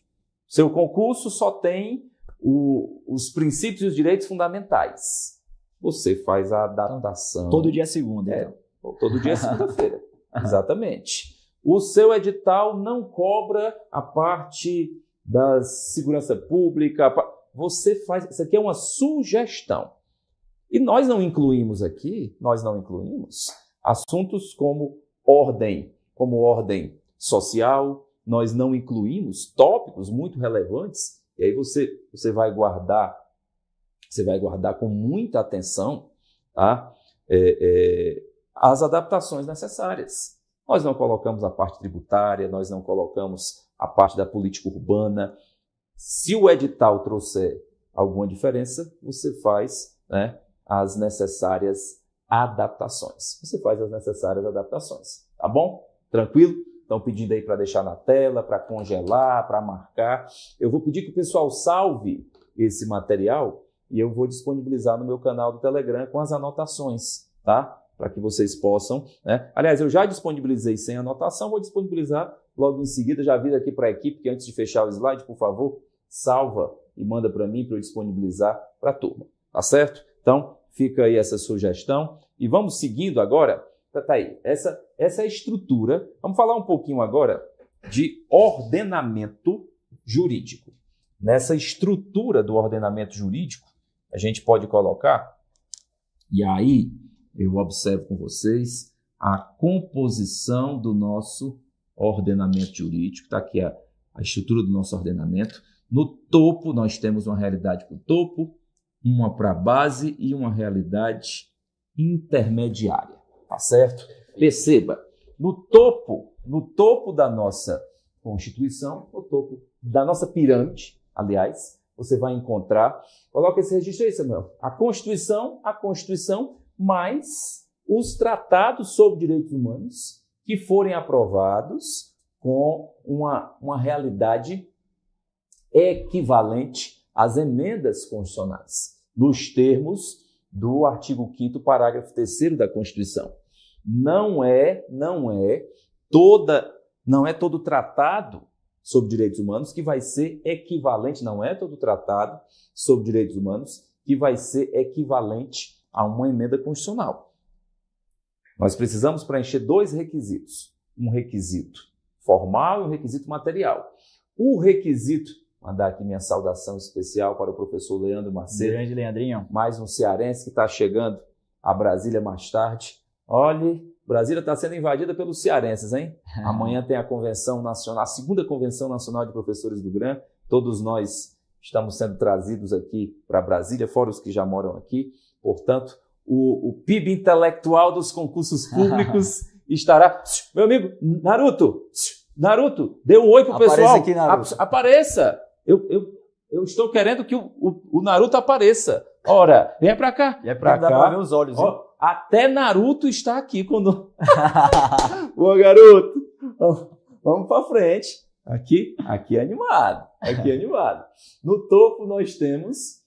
Seu concurso só tem os princípios e os direitos fundamentais. Você faz a adaptação. Todo dia é segunda, então. Todo dia é segunda-feira. Exatamente. O seu edital não cobra a parte da segurança pública. Você faz. Isso aqui é uma sugestão. E nós não incluímos assuntos como ordem social, nós não incluímos tópicos muito relevantes, e aí você vai guardar com muita atenção, tá? As adaptações necessárias. Nós não colocamos a parte tributária, nós não colocamos a parte da política urbana. Se o edital trouxer alguma diferença, você faz, né, as necessárias adaptações. Tá bom? Tranquilo? Estão pedindo aí para deixar na tela, para congelar, para marcar. Eu vou pedir que o pessoal salve esse material e eu vou disponibilizar no meu canal do Telegram com as anotações, tá? Para que vocês possam, né? Aliás, eu já disponibilizei sem anotação, vou disponibilizar logo em seguida. Já aviso aqui para a equipe que antes de fechar o slide, por favor, salva e manda para mim para eu disponibilizar para a turma, tá certo? Então, fica aí essa sugestão. E vamos seguindo agora. Tá aí. Essa é a estrutura. Vamos falar um pouquinho agora de ordenamento jurídico. Nessa estrutura do ordenamento jurídico, a gente pode colocar, e aí eu observo com vocês a composição do nosso ordenamento jurídico. Está aqui a estrutura do nosso ordenamento. No topo, nós temos uma realidade para o topo, uma para a base e uma realidade intermediária, tá certo? Perceba, no topo da nossa Constituição, no topo da nossa pirâmide, aliás, você vai encontrar, coloca esse registro aí, Samuel, a Constituição, mais os tratados sobre direitos humanos que forem aprovados com uma realidade equivalente às emendas constitucionais, nos termos do artigo 5º, parágrafo 3º da Constituição. Não é todo tratado sobre direitos humanos que vai ser equivalente, não é todo tratado sobre direitos humanos, que vai ser equivalente a uma emenda constitucional. Nós precisamos preencher 2 requisitos. Um requisito formal e um requisito material. O requisito, mandar aqui minha saudação especial para o professor Leandro Macedo. Grande Leandrinho. Mais um cearense que está chegando a Brasília mais tarde. Olha, Brasília está sendo invadida pelos cearenses, hein? Amanhã tem a convenção nacional, a 2ª Convenção Nacional de Professores do GRAN. Todos nós estamos sendo trazidos aqui para Brasília, fora os que já moram aqui. Portanto, o PIB intelectual dos concursos públicos estará... Meu amigo, Naruto, dê um oi pro pessoal. Aqui, Naruto. Apareça. Eu estou querendo que o Naruto apareça. Ora, venha para cá. E é para cá. Dá pra ver os olhos. Ó, até Naruto está aqui quando... Ô, garoto, vamos para frente. Aqui é animado. Aqui é animado. No topo nós temos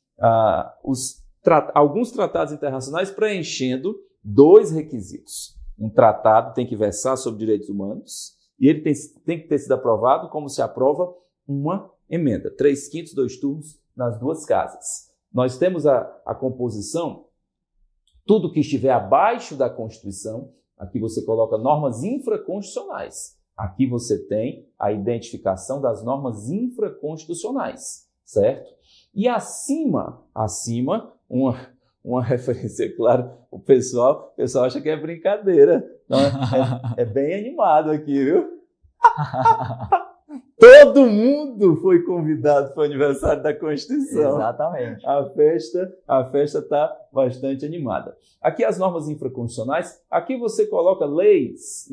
alguns tratados internacionais preenchendo 2 requisitos. Um tratado tem que versar sobre direitos humanos e ele tem que ter sido aprovado como se aprova uma emenda. 3/5, 2 turnos nas 2 casas. Nós temos a composição, tudo que estiver abaixo da Constituição, aqui você coloca normas infraconstitucionais. Aqui você tem a identificação das normas infraconstitucionais, certo? E acima uma referência, claro, o pessoal acha que é brincadeira. Então, é bem animado aqui, viu? Todo mundo foi convidado para o aniversário da Constituição. Exatamente. A festa está bastante animada. Aqui as normas infraconstitucionais, aqui você coloca leis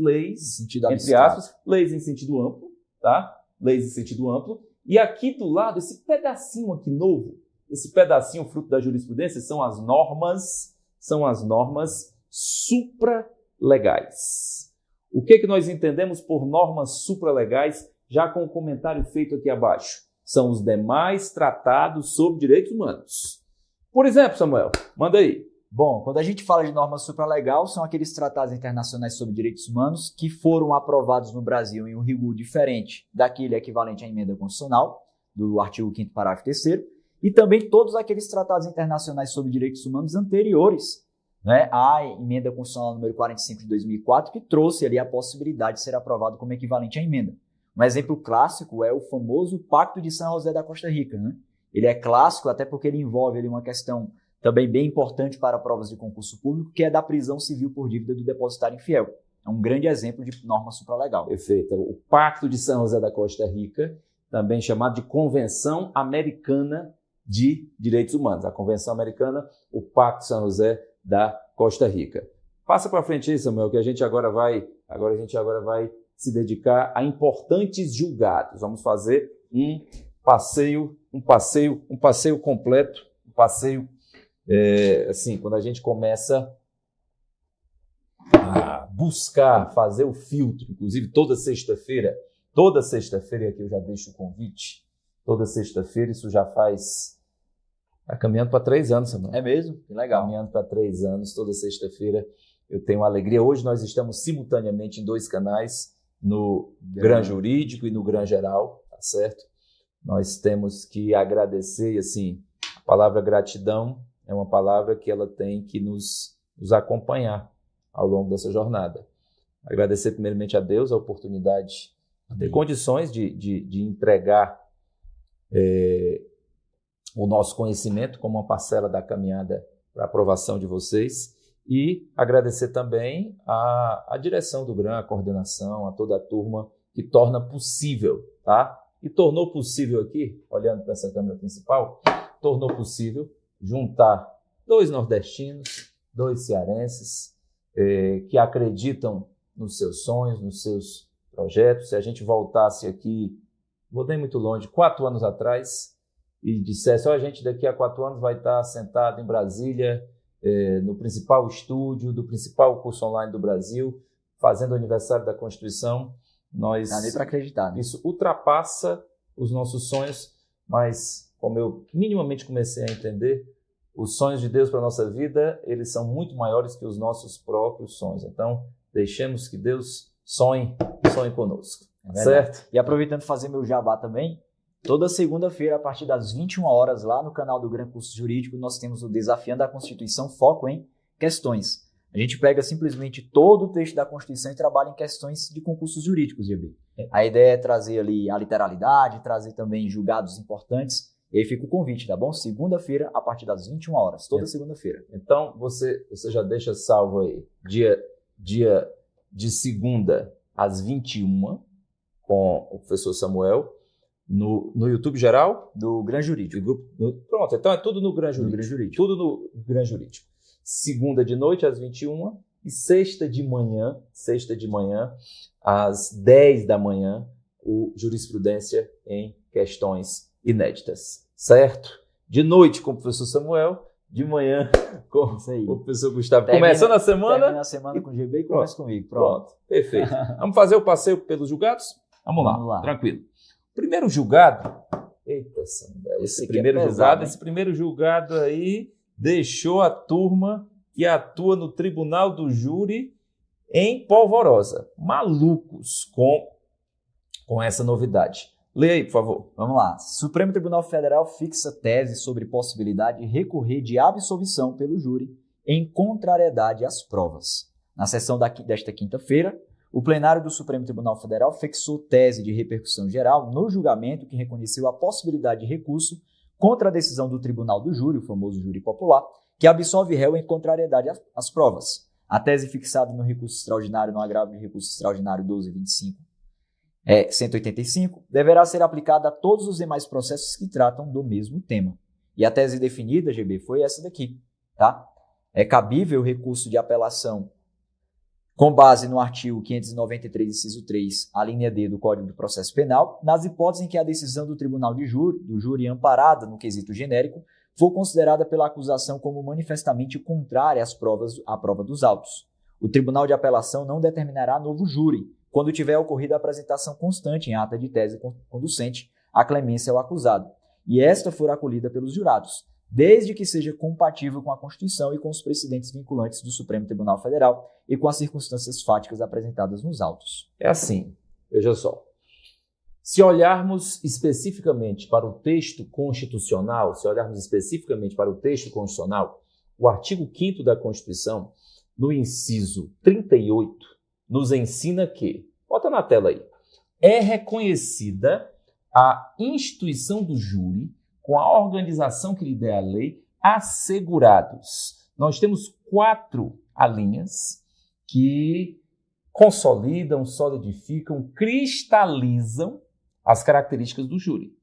entre aspas, leis em sentido amplo, tá? Leis em sentido amplo. E aqui do lado, esse pedacinho aqui novo, esse pedacinho fruto da jurisprudência, são as normas supralegais. O que nós entendemos por normas supralegais? Já com o comentário feito aqui abaixo, são os demais tratados sobre direitos humanos. Por exemplo, Samuel, manda aí. Bom, quando a gente fala de norma supralegal, são aqueles tratados internacionais sobre direitos humanos que foram aprovados no Brasil em um rigor diferente daquele equivalente à emenda constitucional, do artigo 5º, parágrafo 3º, e também todos aqueles tratados internacionais sobre direitos humanos anteriores, né, à emenda constitucional número 45 de 2004, que trouxe ali a possibilidade de ser aprovado como equivalente à emenda. Um exemplo clássico é o famoso Pacto de San José da Costa Rica, né? Ele é clássico até porque ele envolve ali uma questão também bem importante para provas de concurso público, que é da prisão civil por dívida do depositário infiel. É um grande exemplo de norma supralegal. Perfeito. O Pacto de San José da Costa Rica, também chamado de Convenção Americana de Direitos Humanos. A Convenção Americana, o Pacto de San José da Costa Rica. Passa para frente aí, Samuel, que a gente agora vai se dedicar a importantes julgados. Vamos fazer um passeio completo, assim, quando a gente começa a buscar, fazer o filtro, inclusive toda sexta-feira aqui eu já deixo o convite, toda sexta-feira, isso já faz, está caminhando para 3 anos, Samuel. É mesmo? Que legal. Caminhando para 3 anos, toda sexta-feira eu tenho alegria. Hoje nós estamos simultaneamente em 2 canais, no GRAN Jurídico e no GRAN Geral, tá certo? Nós temos que agradecer, e assim, a palavra gratidão é uma palavra que ela tem que nos acompanhar ao longo dessa jornada. Agradecer primeiramente a Deus a oportunidade de ter condições de entregar o nosso conhecimento como uma parcela da caminhada para a aprovação de vocês. E agradecer também à direção do GRAN, a coordenação, a toda a turma que torna possível, tá? E tornou possível aqui, olhando para essa câmera principal, tornou possível juntar 2 nordestinos, 2 cearenses, que acreditam nos seus sonhos, nos seus projetos. Se a gente voltasse aqui, vou nem muito longe, 4 anos atrás, e dissesse, a gente daqui a 4 anos vai estar sentado em Brasília, no principal estúdio, do principal curso online do Brasil, fazendo o aniversário da Constituição, nós... Não dá nem para acreditar, né? Isso ultrapassa os nossos sonhos, mas como eu minimamente comecei a entender, os sonhos de Deus para a nossa vida, eles são muito maiores que os nossos próprios sonhos. Então, deixemos que Deus sonhe conosco. certo? E aproveitando fazer meu jabá também, toda segunda-feira, a partir das 21 horas, lá no canal do Gran Curso Jurídico, nós temos o Desafiando a Constituição, foco em questões. A gente pega simplesmente todo o texto da Constituição e trabalha em questões de concursos jurídicos, GB. A ideia é trazer ali a literalidade, trazer também julgados importantes. E aí fica o convite, tá bom? Segunda-feira, a partir das 21 horas, toda segunda-feira. Então, você já deixa salvo aí, dia de segunda às 21, com o professor Samuel, no YouTube geral? Do Gran Jurídico. Pronto, então é tudo no Gran Jurídico. Tudo no Gran Jurídico. Segunda de noite às 21 e sexta de manhã, às 10 da manhã, o Jurisprudência em Questões Inéditas, certo? De noite com o professor Samuel, de manhã com o professor Gustavo. Começando a semana... Termina a semana com o GB e começa comigo. Pronto, perfeito. Vamos fazer o passeio pelos julgados? Vamos lá, tranquilo. Primeiro julgado... Eita, Samuel, esse primeiro julgado aí deixou a turma que atua no Tribunal do Júri em polvorosa. Malucos com essa novidade. Leia aí, por favor. Vamos lá. Supremo Tribunal Federal fixa tese sobre possibilidade de recorrer de absolvição pelo júri em contrariedade às provas. Na sessão desta quinta-feira, o plenário do Supremo Tribunal Federal fixou tese de repercussão geral no julgamento que reconheceu a possibilidade de recurso contra a decisão do Tribunal do Júri, o famoso júri popular, que absolve réu em contrariedade às provas. A tese fixada no recurso extraordinário, no agravo de recurso extraordinário 12.25.185, deverá ser aplicada a todos os demais processos que tratam do mesmo tema. E a tese definida, GB, foi essa daqui, tá? É cabível o recurso de apelação com base no artigo 593, inciso 3, a linha D do Código de Processo Penal, nas hipóteses em que a decisão do Tribunal do Júri amparada no quesito genérico for considerada pela acusação como manifestamente contrária à prova dos autos. O Tribunal de Apelação não determinará novo júri quando tiver ocorrido a apresentação constante em ata de tese conducente à clemência ao acusado, e esta for acolhida pelos jurados, desde que seja compatível com a Constituição e com os precedentes vinculantes do Supremo Tribunal Federal e com as circunstâncias fáticas apresentadas nos autos. É assim, veja só. Se olharmos especificamente para o texto constitucional, o artigo 5º da Constituição, no inciso 38, nos ensina que, bota na tela aí, é reconhecida a instituição do júri com a organização que lhe der a lei, assegurados. Nós temos 4 alíneas que consolidam, solidificam, cristalizam as características do júri.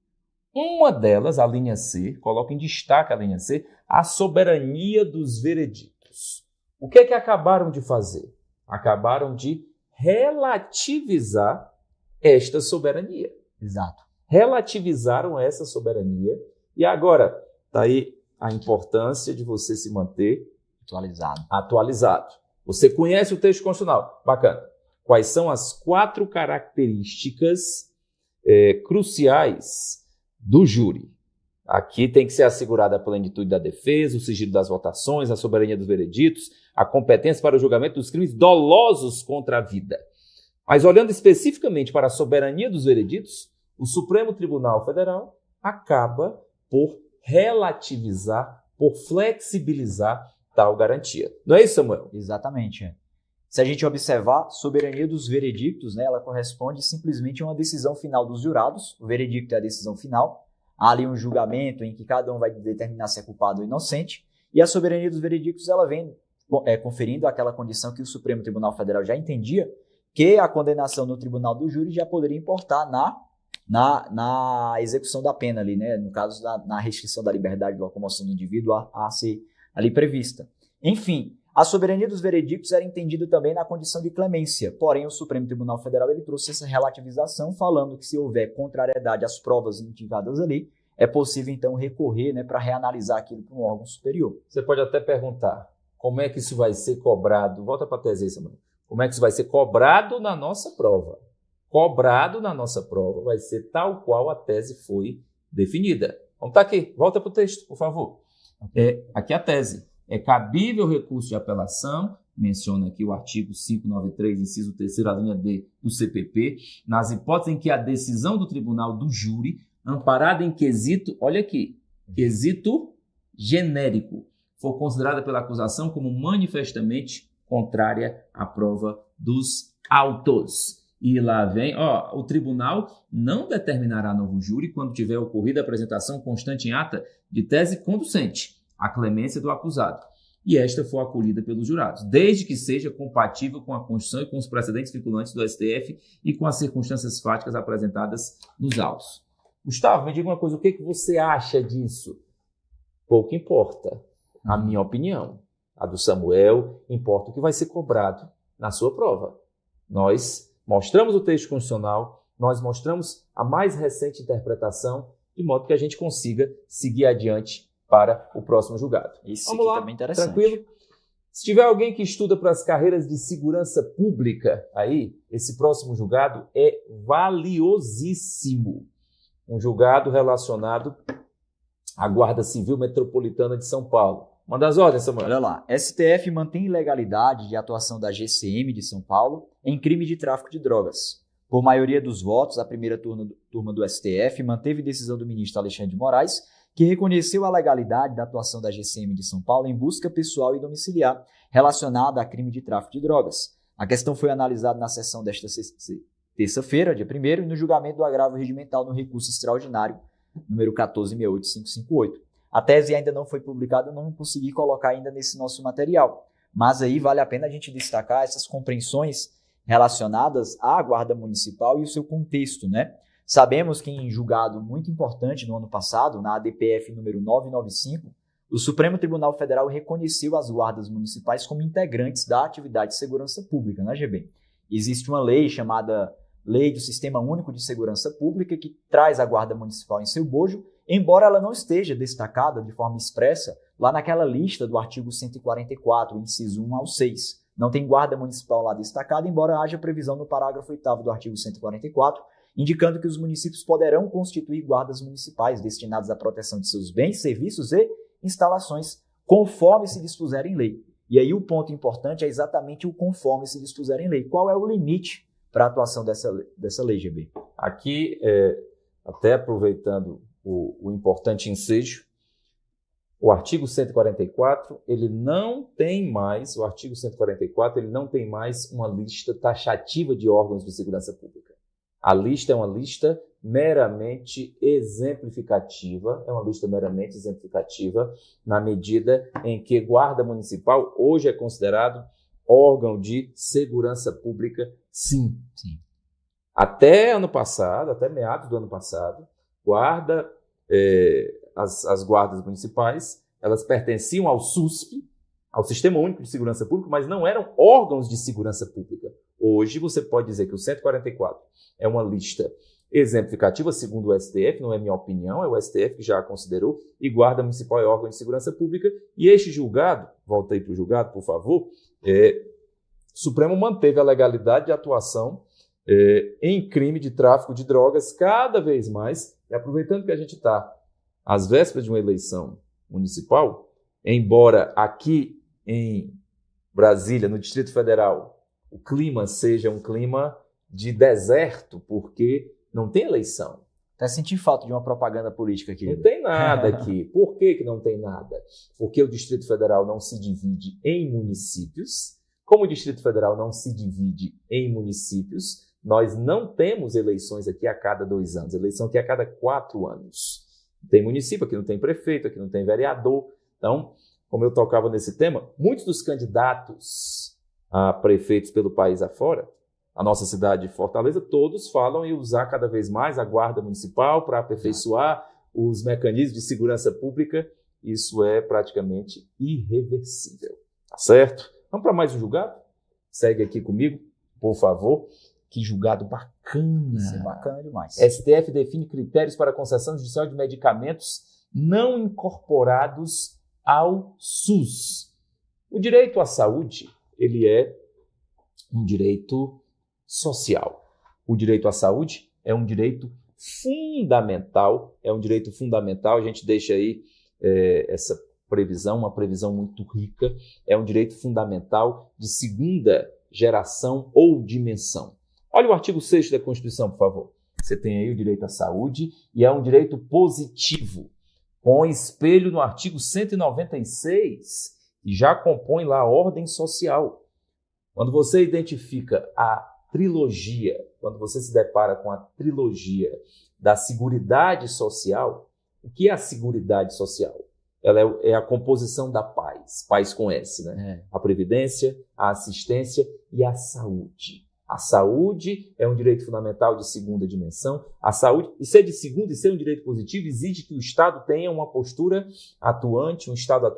Uma delas, a linha C, coloca em destaque a linha C, a soberania dos vereditos. O que é que acabaram de fazer? Acabaram de relativizar esta soberania. Exato. Relativizaram essa soberania. E agora, está aí a importância de você se manter atualizado. Você conhece o texto constitucional. Bacana. Quais são as 4 características cruciais do júri? Aqui tem que ser assegurada a plenitude da defesa, o sigilo das votações, a soberania dos vereditos, a competência para o julgamento dos crimes dolosos contra a vida. Mas olhando especificamente para a soberania dos vereditos, o Supremo Tribunal Federal acaba por relativizar, por flexibilizar tal garantia. Não é isso, Samuel? Exatamente. Se a gente observar, soberania dos veredictos, né, ela corresponde simplesmente a uma decisão final dos jurados. O veredicto é a decisão final. Há ali um julgamento em que cada um vai determinar se é culpado ou inocente. E a soberania dos veredictos ela vem conferindo aquela condição que o Supremo Tribunal Federal já entendia, que a condenação no Tribunal do Júri já poderia importar na execução da pena ali, né? No caso, na restrição da liberdade de locomoção do indivíduo a ser ali prevista. Enfim, a soberania dos veredictos era entendida também na condição de clemência, porém o Supremo Tribunal Federal ele trouxe essa relativização, falando que se houver contrariedade às provas indicadas ali, é possível então recorrer, né, para reanalisar aquilo para um órgão superior. Você pode até perguntar, como é que isso vai ser cobrado? Volta para a tese aí, Samuel. Como é que isso vai ser cobrado na nossa prova? Cobrado na nossa prova vai ser tal qual a tese foi definida. Vamos estar aqui, volta para o texto, por favor. Aqui a tese. É cabível recurso de apelação menciona aqui o artigo 593, inciso 3º, a linha D do CPP, nas hipóteses em que a decisão do tribunal do júri, amparada em quesito, olha aqui, quesito genérico, for considerada pela acusação como manifestamente contrária à prova dos autos. E lá vem, o tribunal não determinará novo júri quando tiver ocorrido a apresentação constante em ata de tese conducente à clemência do acusado, e esta for acolhida pelos jurados, desde que seja compatível com a Constituição e com os precedentes vinculantes do STF e com as circunstâncias fáticas apresentadas nos autos. Gustavo, me diga uma coisa, o que você acha disso? Pouco importa. A minha opinião, a do Samuel, importa o que vai ser cobrado na sua prova. Nós mostramos o texto constitucional, nós mostramos a mais recente interpretação, de modo que a gente consiga seguir adiante para o próximo julgado. Isso Vamos aqui lá, também é interessante. tranquilo? Se tiver alguém que estuda para as carreiras de segurança pública aí, esse próximo julgado é valiosíssimo. Um julgado relacionado à Guarda Civil Metropolitana de São Paulo. Manda as ordens, Samuel. Olha lá, STF mantém ilegalidade de atuação da GCM de São Paulo em crime de tráfico de drogas. Por maioria dos votos, a primeira turma do STF manteve decisão do ministro Alexandre de Moraes, que reconheceu a legalidade da atuação da GCM de São Paulo em busca pessoal e domiciliar relacionada a crime de tráfico de drogas. A questão foi analisada na sessão desta terça-feira, dia 1º, e no julgamento do agravo regimental no recurso extraordinário número 1468558. A tese ainda não foi publicada, eu não consegui colocar ainda nesse nosso material. Mas aí vale a pena a gente destacar essas compreensões relacionadas à Guarda Municipal e o seu contexto, né? Sabemos que em julgado muito importante no ano passado, na ADPF número 995, o Supremo Tribunal Federal reconheceu as guardas municipais como integrantes da atividade de segurança pública, né, GB? Existe uma lei chamada Lei do Sistema Único de Segurança Pública que traz a Guarda Municipal em seu bojo, embora ela não esteja destacada de forma expressa lá naquela lista do artigo 144, inciso 1 ao 6. Não tem Guarda Municipal lá destacada, embora haja previsão no parágrafo 8º do artigo 144, indicando que os municípios poderão constituir guardas municipais destinadas à proteção de seus bens, serviços e instalações, conforme se dispuser em lei. E aí o ponto importante é exatamente o conforme se dispuser em lei. Qual é o limite para a atuação dessa lei, GB? Aqui, até aproveitando o importante ensejo, o artigo 144, ele não tem mais uma lista taxativa de órgãos de segurança pública. A lista é uma lista meramente exemplificativa, na medida em que Guarda Municipal hoje é considerado órgão de segurança pública, sim. Até ano passado, até meados do ano passado, as guardas municipais, elas pertenciam ao SUSP, ao Sistema Único de Segurança Pública, mas não eram órgãos de segurança pública. Hoje você pode dizer que o 144 é uma lista exemplificativa, segundo o STF, não é minha opinião, é o STF que já a considerou, e Guarda Municipal é órgão de segurança pública, e este julgado, volta aí para o julgado, por favor, o Supremo manteve a legalidade de atuação em crime de tráfico de drogas cada vez mais, e aproveitando que a gente está às vésperas de uma eleição municipal, embora aqui em Brasília, no Distrito Federal, o clima seja um clima de deserto, porque não tem eleição. Até senti falta de uma propaganda política aqui. Não tem nada aqui. Por que não tem nada? Porque o Distrito Federal não se divide em municípios. Como o Distrito Federal não se divide em municípios, nós não temos eleições aqui a cada 2 anos. Eleição aqui a cada 4 anos. Não tem município, aqui não tem prefeito, aqui não tem vereador. Então, como eu tocava nesse tema, muitos dos candidatos a prefeitos pelo país afora, a nossa cidade de Fortaleza, todos falam em usar cada vez mais a Guarda Municipal para aperfeiçoar os mecanismos de segurança pública. Isso é praticamente irreversível. Tá certo? Vamos para mais um julgado? Segue aqui comigo, por favor. Que julgado bacana. Isso é bacana demais. STF define critérios para a concessão judicial de medicamentos não incorporados ao SUS. O direito à saúde, ele é um direito social. O direito à saúde é um direito fundamental, a gente deixa aí essa previsão, uma previsão muito rica, é um direito fundamental de segunda geração ou dimensão. Olha o artigo 6º da Constituição, por favor. Você tem aí o direito à saúde e é um direito positivo, com espelho no artigo 196, que já compõe lá a ordem social. Quando você identifica a trilogia, quando você se depara com a trilogia da Seguridade Social, o que é a Seguridade Social? Ela é a composição da paz, paz com S, né? A previdência, a assistência e a saúde. A saúde é um direito fundamental de segunda dimensão. A saúde, e ser de segunda e ser um direito positivo, exige que o Estado tenha uma postura atuante, um Estado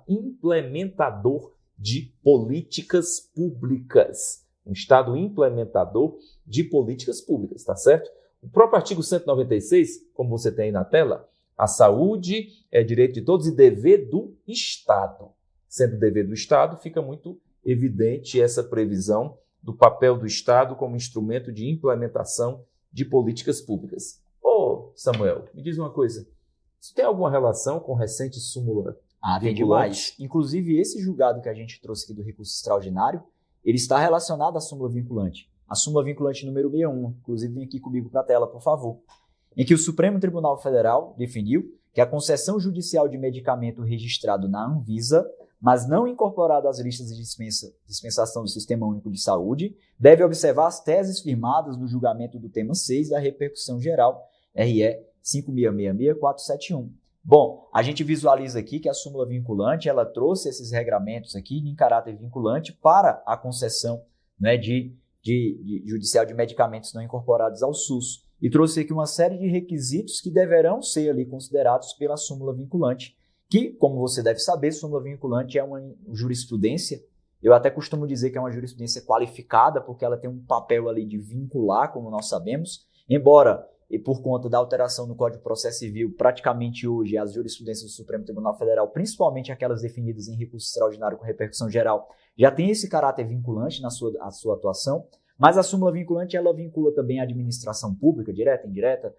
implementador de políticas públicas. Um Estado implementador de políticas públicas, tá certo? O próprio artigo 196, como você tem aí na tela, a saúde é direito de todos e dever do Estado. Sendo dever do Estado, fica muito evidente essa previsão do papel do Estado como instrumento de implementação de políticas públicas. Ô, Samuel, me diz uma coisa. Isso tem alguma relação com recente súmula tem demais. Inclusive, esse julgado que a gente trouxe aqui do recurso extraordinário, ele está relacionado à súmula vinculante. A súmula vinculante número 61, inclusive vem aqui comigo para a tela, por favor. Em que o Supremo Tribunal Federal definiu que a concessão judicial de medicamento registrado na Anvisa, mas não incorporado às listas de dispensação do Sistema Único de Saúde, deve observar as teses firmadas no julgamento do tema 6 da repercussão geral, RE 5666-471. Bom, a gente visualiza aqui que a súmula vinculante, ela trouxe esses regramentos aqui em caráter vinculante para a concessão, né, de judicial de medicamentos não incorporados ao SUS. E trouxe aqui uma série de requisitos que deverão ser ali considerados pela súmula vinculante, que, como você deve saber, súmula vinculante é uma jurisprudência. Eu até costumo dizer que é uma jurisprudência qualificada, porque ela tem um papel ali de vincular, como nós sabemos, embora, e por conta da alteração no Código de Processo Civil, praticamente hoje as jurisprudências do Supremo Tribunal Federal, principalmente aquelas definidas em recurso extraordinário com repercussão geral, já tem esse caráter vinculante na sua atuação, mas a súmula vinculante, ela vincula também a administração pública, direta e indireta,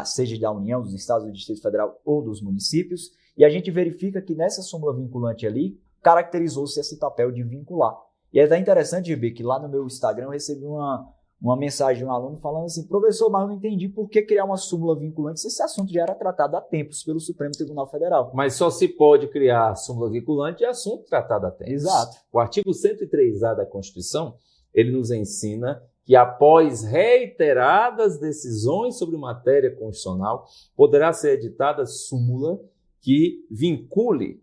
seja da União, dos Estados, do Distrito Federal ou dos municípios, e a gente verifica que nessa súmula vinculante ali, caracterizou-se esse papel de vincular. E é até interessante ver que lá no meu Instagram eu recebi uma mensagem de um aluno falando assim: professor, mas eu não entendi por que criar uma súmula vinculante se esse assunto já era tratado há tempos pelo Supremo Tribunal Federal. Mas só se pode criar súmula vinculante de assunto tratado há tempos. Exato. O artigo 103A da Constituição, ele nos ensina que após reiteradas decisões sobre matéria constitucional, poderá ser editada súmula que vincule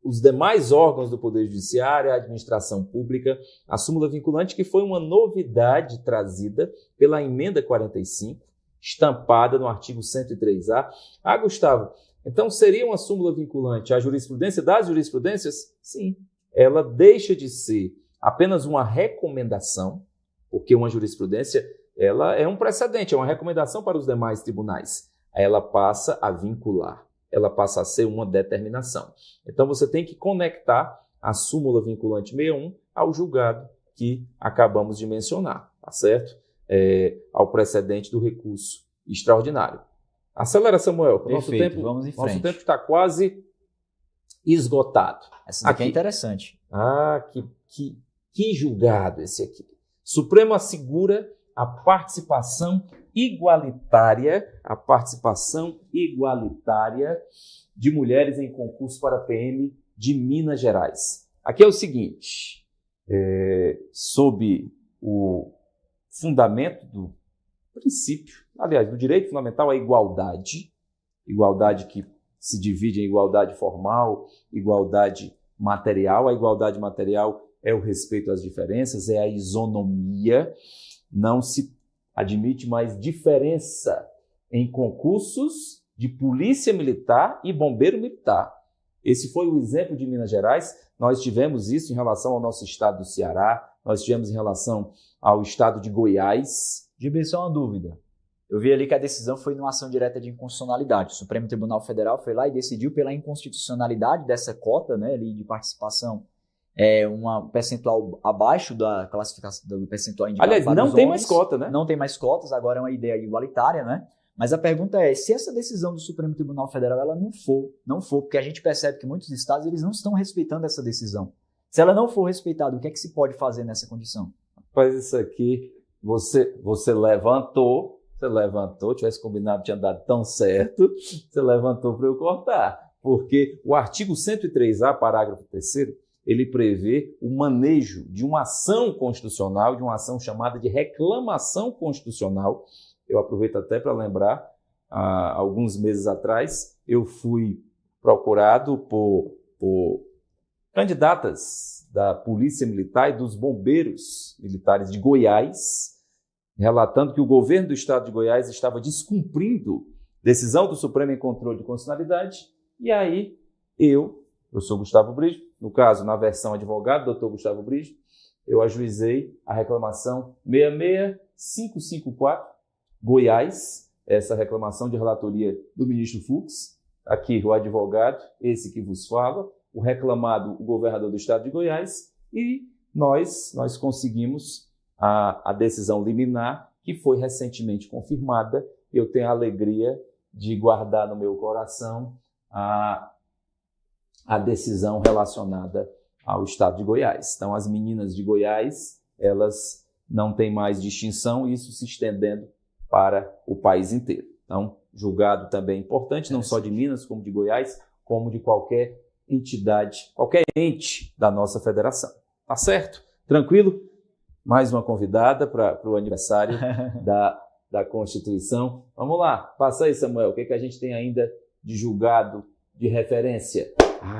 os demais órgãos do Poder Judiciário, a administração pública, a súmula vinculante, que foi uma novidade trazida pela Emenda 45, estampada no artigo 103A. Gustavo, então seria uma súmula vinculante a jurisprudência das jurisprudências? Sim, ela deixa de ser apenas uma recomendação, porque uma jurisprudência ela é um precedente, é uma recomendação para os demais tribunais. Ela passa a vincular, ela passa a ser uma determinação. Então você tem que conectar a súmula vinculante 61 ao julgado que acabamos de mencionar, tá certo? Ao precedente do recurso extraordinário. Acelera, Samuel, porque vamos em frente. Nosso tempo está quase esgotado. Essa daqui é interessante. Que julgado esse aqui. Supremo assegura a participação igualitária de mulheres em concurso para PM de Minas Gerais. Aqui é o seguinte, sob o fundamento do princípio, aliás, do direito fundamental à igualdade que se divide em igualdade formal, igualdade material. A igualdade material é o respeito às diferenças, é a isonomia. Não se admite mais diferença em concursos de polícia militar e bombeiro militar. Esse foi o exemplo de Minas Gerais. Nós tivemos isso em relação ao nosso estado do Ceará, nós tivemos em relação ao estado de Goiás. Gibi, só uma dúvida. Eu vi ali que a decisão foi numa ação direta de inconstitucionalidade. O Supremo Tribunal Federal foi lá e decidiu pela inconstitucionalidade dessa cota, né, ali de participação, um percentual abaixo da classificação do percentual indicado. Aliás, para não os tem homens. mais cota, né? Não tem mais cotas, agora é uma ideia igualitária, né? Mas a pergunta é, se essa decisão do Supremo Tribunal Federal ela não for, porque a gente percebe que muitos estados eles não estão respeitando essa decisão. Se ela não for respeitada, o que é que se pode fazer nessa condição? Rapaz, isso aqui, você levantou, tivesse combinado, tinha dado tão certo, você levantou para eu cortar. Porque o artigo 103A, parágrafo 3º, ele prevê o manejo de uma ação constitucional, de uma ação chamada de reclamação constitucional. Eu aproveito até para lembrar, alguns meses atrás, eu fui procurado por candidatas da Polícia Militar e dos Bombeiros Militares de Goiás, relatando que o governo do estado de Goiás estava descumprindo decisão do Supremo em controle de constitucionalidade, e aí eu, professor Gustavo Brijo, no caso, na versão advogado, doutor Gustavo Brijo, eu ajuizei a reclamação 66554, Goiás, essa reclamação de relatoria do ministro Fux, aqui o advogado, esse que vos fala, o reclamado, o governador do estado de Goiás, e nós conseguimos a decisão liminar, que foi recentemente confirmada. Eu tenho a alegria de guardar no meu coração a decisão relacionada ao estado de Goiás. Então, as meninas de Goiás, elas não têm mais distinção, isso se estendendo para o país inteiro. Então, julgado também importante, não só de Minas, como de Goiás, como de qualquer entidade, qualquer ente da nossa federação. Tá certo? Tranquilo? Mais uma convidada para o aniversário da Constituição. Vamos lá, passa aí, Samuel. O que a gente tem ainda de julgado de referência?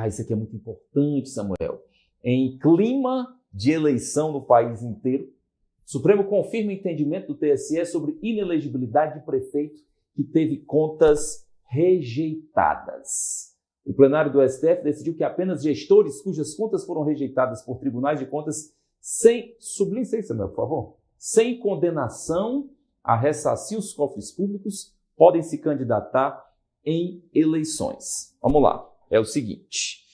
Isso aqui é muito importante, Samuel. Em clima de eleição no país inteiro, o Supremo confirma o entendimento do TSE sobre inelegibilidade de prefeito que teve contas rejeitadas. O plenário do STF decidiu que apenas gestores cujas contas foram rejeitadas por tribunais de contas sem condenação a ressarcir os cofres públicos podem se candidatar em eleições. Vamos lá, é o seguinte.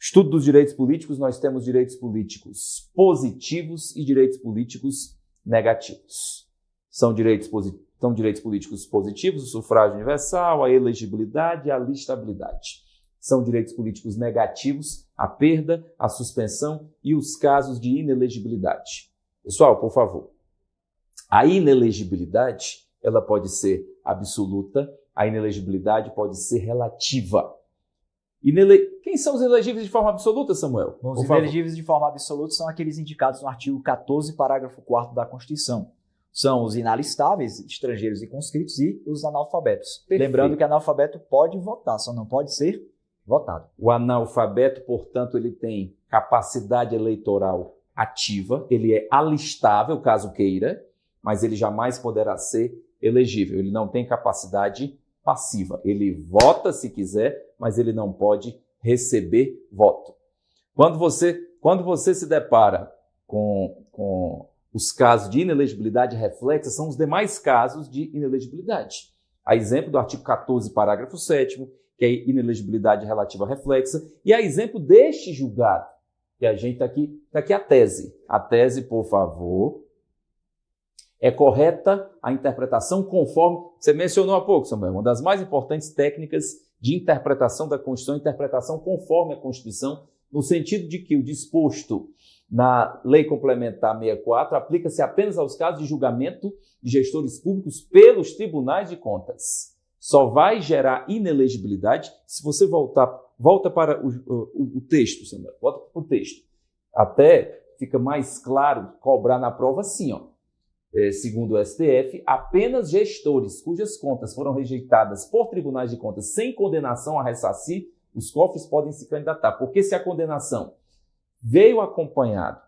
Estudo dos direitos políticos, nós temos direitos políticos positivos e direitos políticos negativos. São direitos políticos positivos, o sufrágio universal, a elegibilidade e a listabilidade. São direitos políticos negativos, a perda, a suspensão e os casos de inelegibilidade. Pessoal, por favor, a inelegibilidade, ela pode ser absoluta, a inelegibilidade pode ser relativa. Quem são os inelegíveis de forma absoluta, Samuel? Os inelegíveis de forma absoluta são aqueles indicados no artigo 14, parágrafo 4º da Constituição. São os inalistáveis, estrangeiros e conscritos, e os analfabetos. Perfeito. Lembrando que analfabeto pode votar, só não pode ser votado. O analfabeto, portanto, ele tem capacidade eleitoral ativa, ele é alistável, caso queira, mas ele jamais poderá ser elegível. Ele não tem capacidade passiva. Ele vota se quiser, mas ele não pode receber voto. Quando você se depara com os casos de inelegibilidade reflexa, são os demais casos de inelegibilidade. A exemplo do artigo 14, parágrafo 7º, que é inelegibilidade relativa reflexa, e a exemplo deste julgado, que a gente está aqui a tese. A tese, por favor, é correta a interpretação conforme... Você mencionou há pouco, Samuel, uma das mais importantes técnicas de interpretação da Constituição, interpretação conforme a Constituição, no sentido de que o disposto na Lei Complementar 64 aplica-se apenas aos casos de julgamento de gestores públicos pelos tribunais de contas. Só vai gerar inelegibilidade se você volta para o texto, Samuel, volta para o texto. Até fica mais claro cobrar na prova assim, ó. Segundo o STF, apenas gestores cujas contas foram rejeitadas por tribunais de contas sem condenação a ressarcir os cofres podem se candidatar. Porque se a condenação veio acompanhado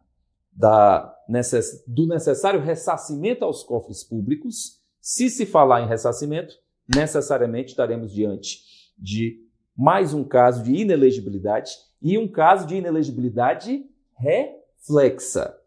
do necessário ressarcimento aos cofres públicos, se falar em ressarcimento, necessariamente estaremos diante de mais um caso de inelegibilidade e um caso de inelegibilidade reflexa.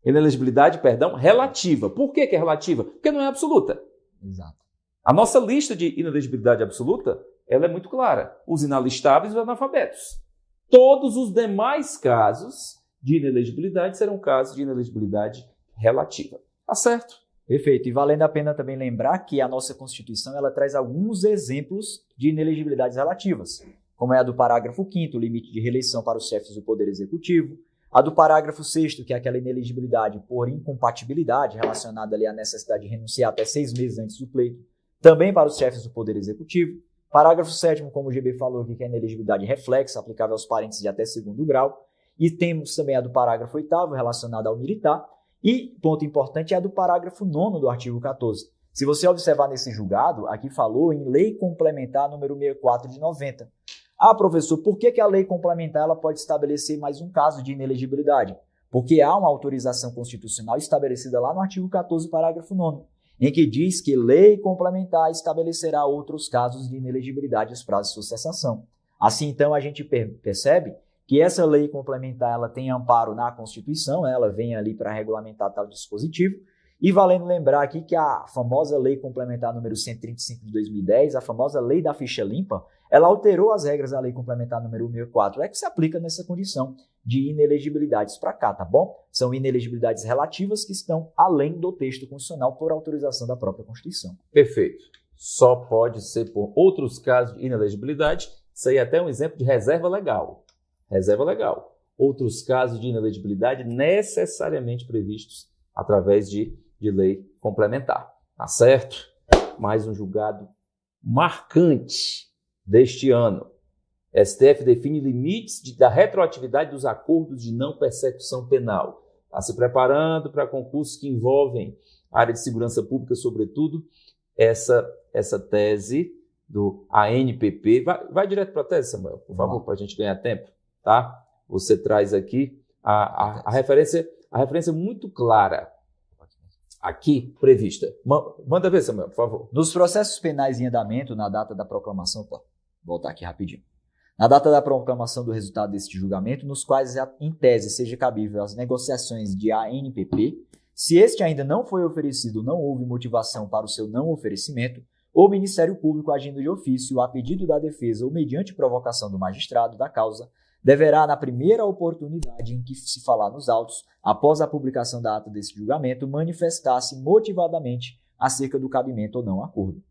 Inelegibilidade, relativa. Por que é relativa? Porque não é absoluta. Exato. A nossa lista de inelegibilidade absoluta, ela é muito clara. Os inalistáveis e os analfabetos. Todos os demais casos de inelegibilidade serão casos de inelegibilidade relativa. Tá certo? Perfeito. E valendo a pena também lembrar que a nossa Constituição ela traz alguns exemplos de inelegibilidades relativas, como é a do parágrafo 5º, limite de reeleição para os chefes do Poder Executivo, a do parágrafo 6º, que é aquela inelegibilidade por incompatibilidade relacionada ali à necessidade de renunciar até 6 meses antes do pleito, também para os chefes do Poder Executivo. Parágrafo 7º, como o GB falou aqui, que é a inelegibilidade reflexa, aplicável aos parentes de até 2º grau. E temos também a do parágrafo 8º, relacionada ao militar. E, ponto importante, é a do parágrafo 9º do artigo 14. Se você observar nesse julgado, aqui falou em Lei Complementar número 64 de 90. Ah, professor, por que a lei complementar ela pode estabelecer mais um caso de inelegibilidade? Porque há uma autorização constitucional estabelecida lá no artigo 14, parágrafo 9º, em que diz que lei complementar estabelecerá outros casos de inelegibilidade aos prazos de sua cessação. Assim, então, a gente percebe que essa lei complementar ela tem amparo na Constituição, ela vem ali para regulamentar tal dispositivo, e valendo lembrar aqui que a famosa Lei Complementar número 135 de 2010, a famosa Lei da Ficha Limpa, ela alterou as regras da Lei Complementar número 164, que se aplica nessa condição de inelegibilidades para cá, tá bom? São inelegibilidades relativas que estão além do texto constitucional por autorização da própria Constituição. Perfeito. Só pode ser por outros casos de inelegibilidade. Isso aí é até um exemplo de reserva legal. Reserva legal. Outros casos de inelegibilidade necessariamente previstos através de lei complementar. Tá certo? Mais um julgado marcante deste ano. STF define limites da retroatividade dos acordos de não persecução penal. Está se preparando para concursos que envolvem a área de segurança pública, sobretudo, essa tese do ANPP. Vai direto para a tese, Samuel, por favor, para a gente ganhar tempo. Tá? Você traz aqui a referência muito clara aqui prevista. Manda ver, Samuel, por favor. Nos processos penais em andamento, na data da proclamação, vou voltar aqui rapidinho. Na data da proclamação do resultado deste julgamento, nos quais, em tese, seja cabível as negociações de ANPP, se este ainda não foi oferecido ou não houve motivação para o seu não oferecimento, o Ministério Público, agindo de ofício, a pedido da defesa ou mediante provocação do magistrado da causa, deverá, na primeira oportunidade em que se falar nos autos, após a publicação da ata desse julgamento, manifestar-se motivadamente acerca do cabimento ou não acordo.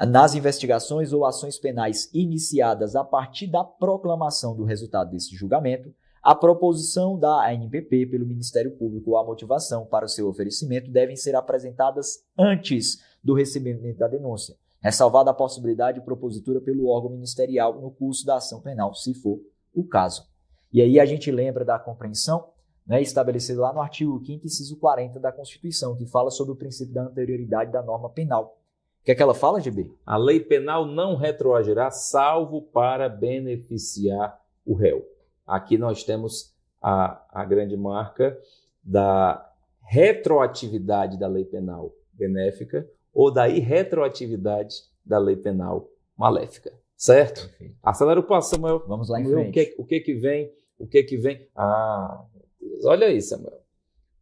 Nas investigações ou ações penais iniciadas a partir da proclamação do resultado desse julgamento, a proposição da ANPP pelo Ministério Público ou a motivação para o seu oferecimento devem ser apresentadas antes do recebimento da denúncia, ressalvada a possibilidade propositura pelo órgão ministerial no curso da ação penal, se for o caso. E aí a gente lembra da compreensão, né, estabelecida lá no artigo 5º, inciso 40 da Constituição, que fala sobre o princípio da anterioridade da norma penal. O que é que ela fala, GB? A lei penal não retroagirá, salvo para beneficiar o réu. Aqui nós temos a grande marca da retroatividade da lei penal benéfica ou da irretroatividade da lei penal maléfica. Certo? Perfeito. Acelera o passo, Samuel. Vamos lá em frente. O que que vem? Ah, olha aí, Samuel.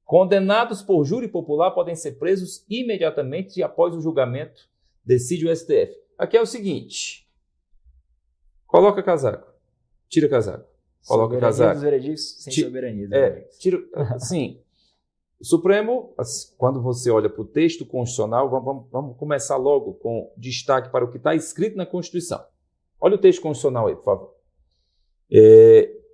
Condenados por júri popular podem ser presos imediatamente e após o julgamento decide o STF. Aqui é o seguinte. Coloca casaco. Tira casaco. Coloca soberania casaco. Dos veredictos sem soberania. Tira, assim, o Supremo, quando você olha para o texto constitucional, vamos começar logo com destaque para o que está escrito na Constituição. Olha o texto constitucional aí, por favor.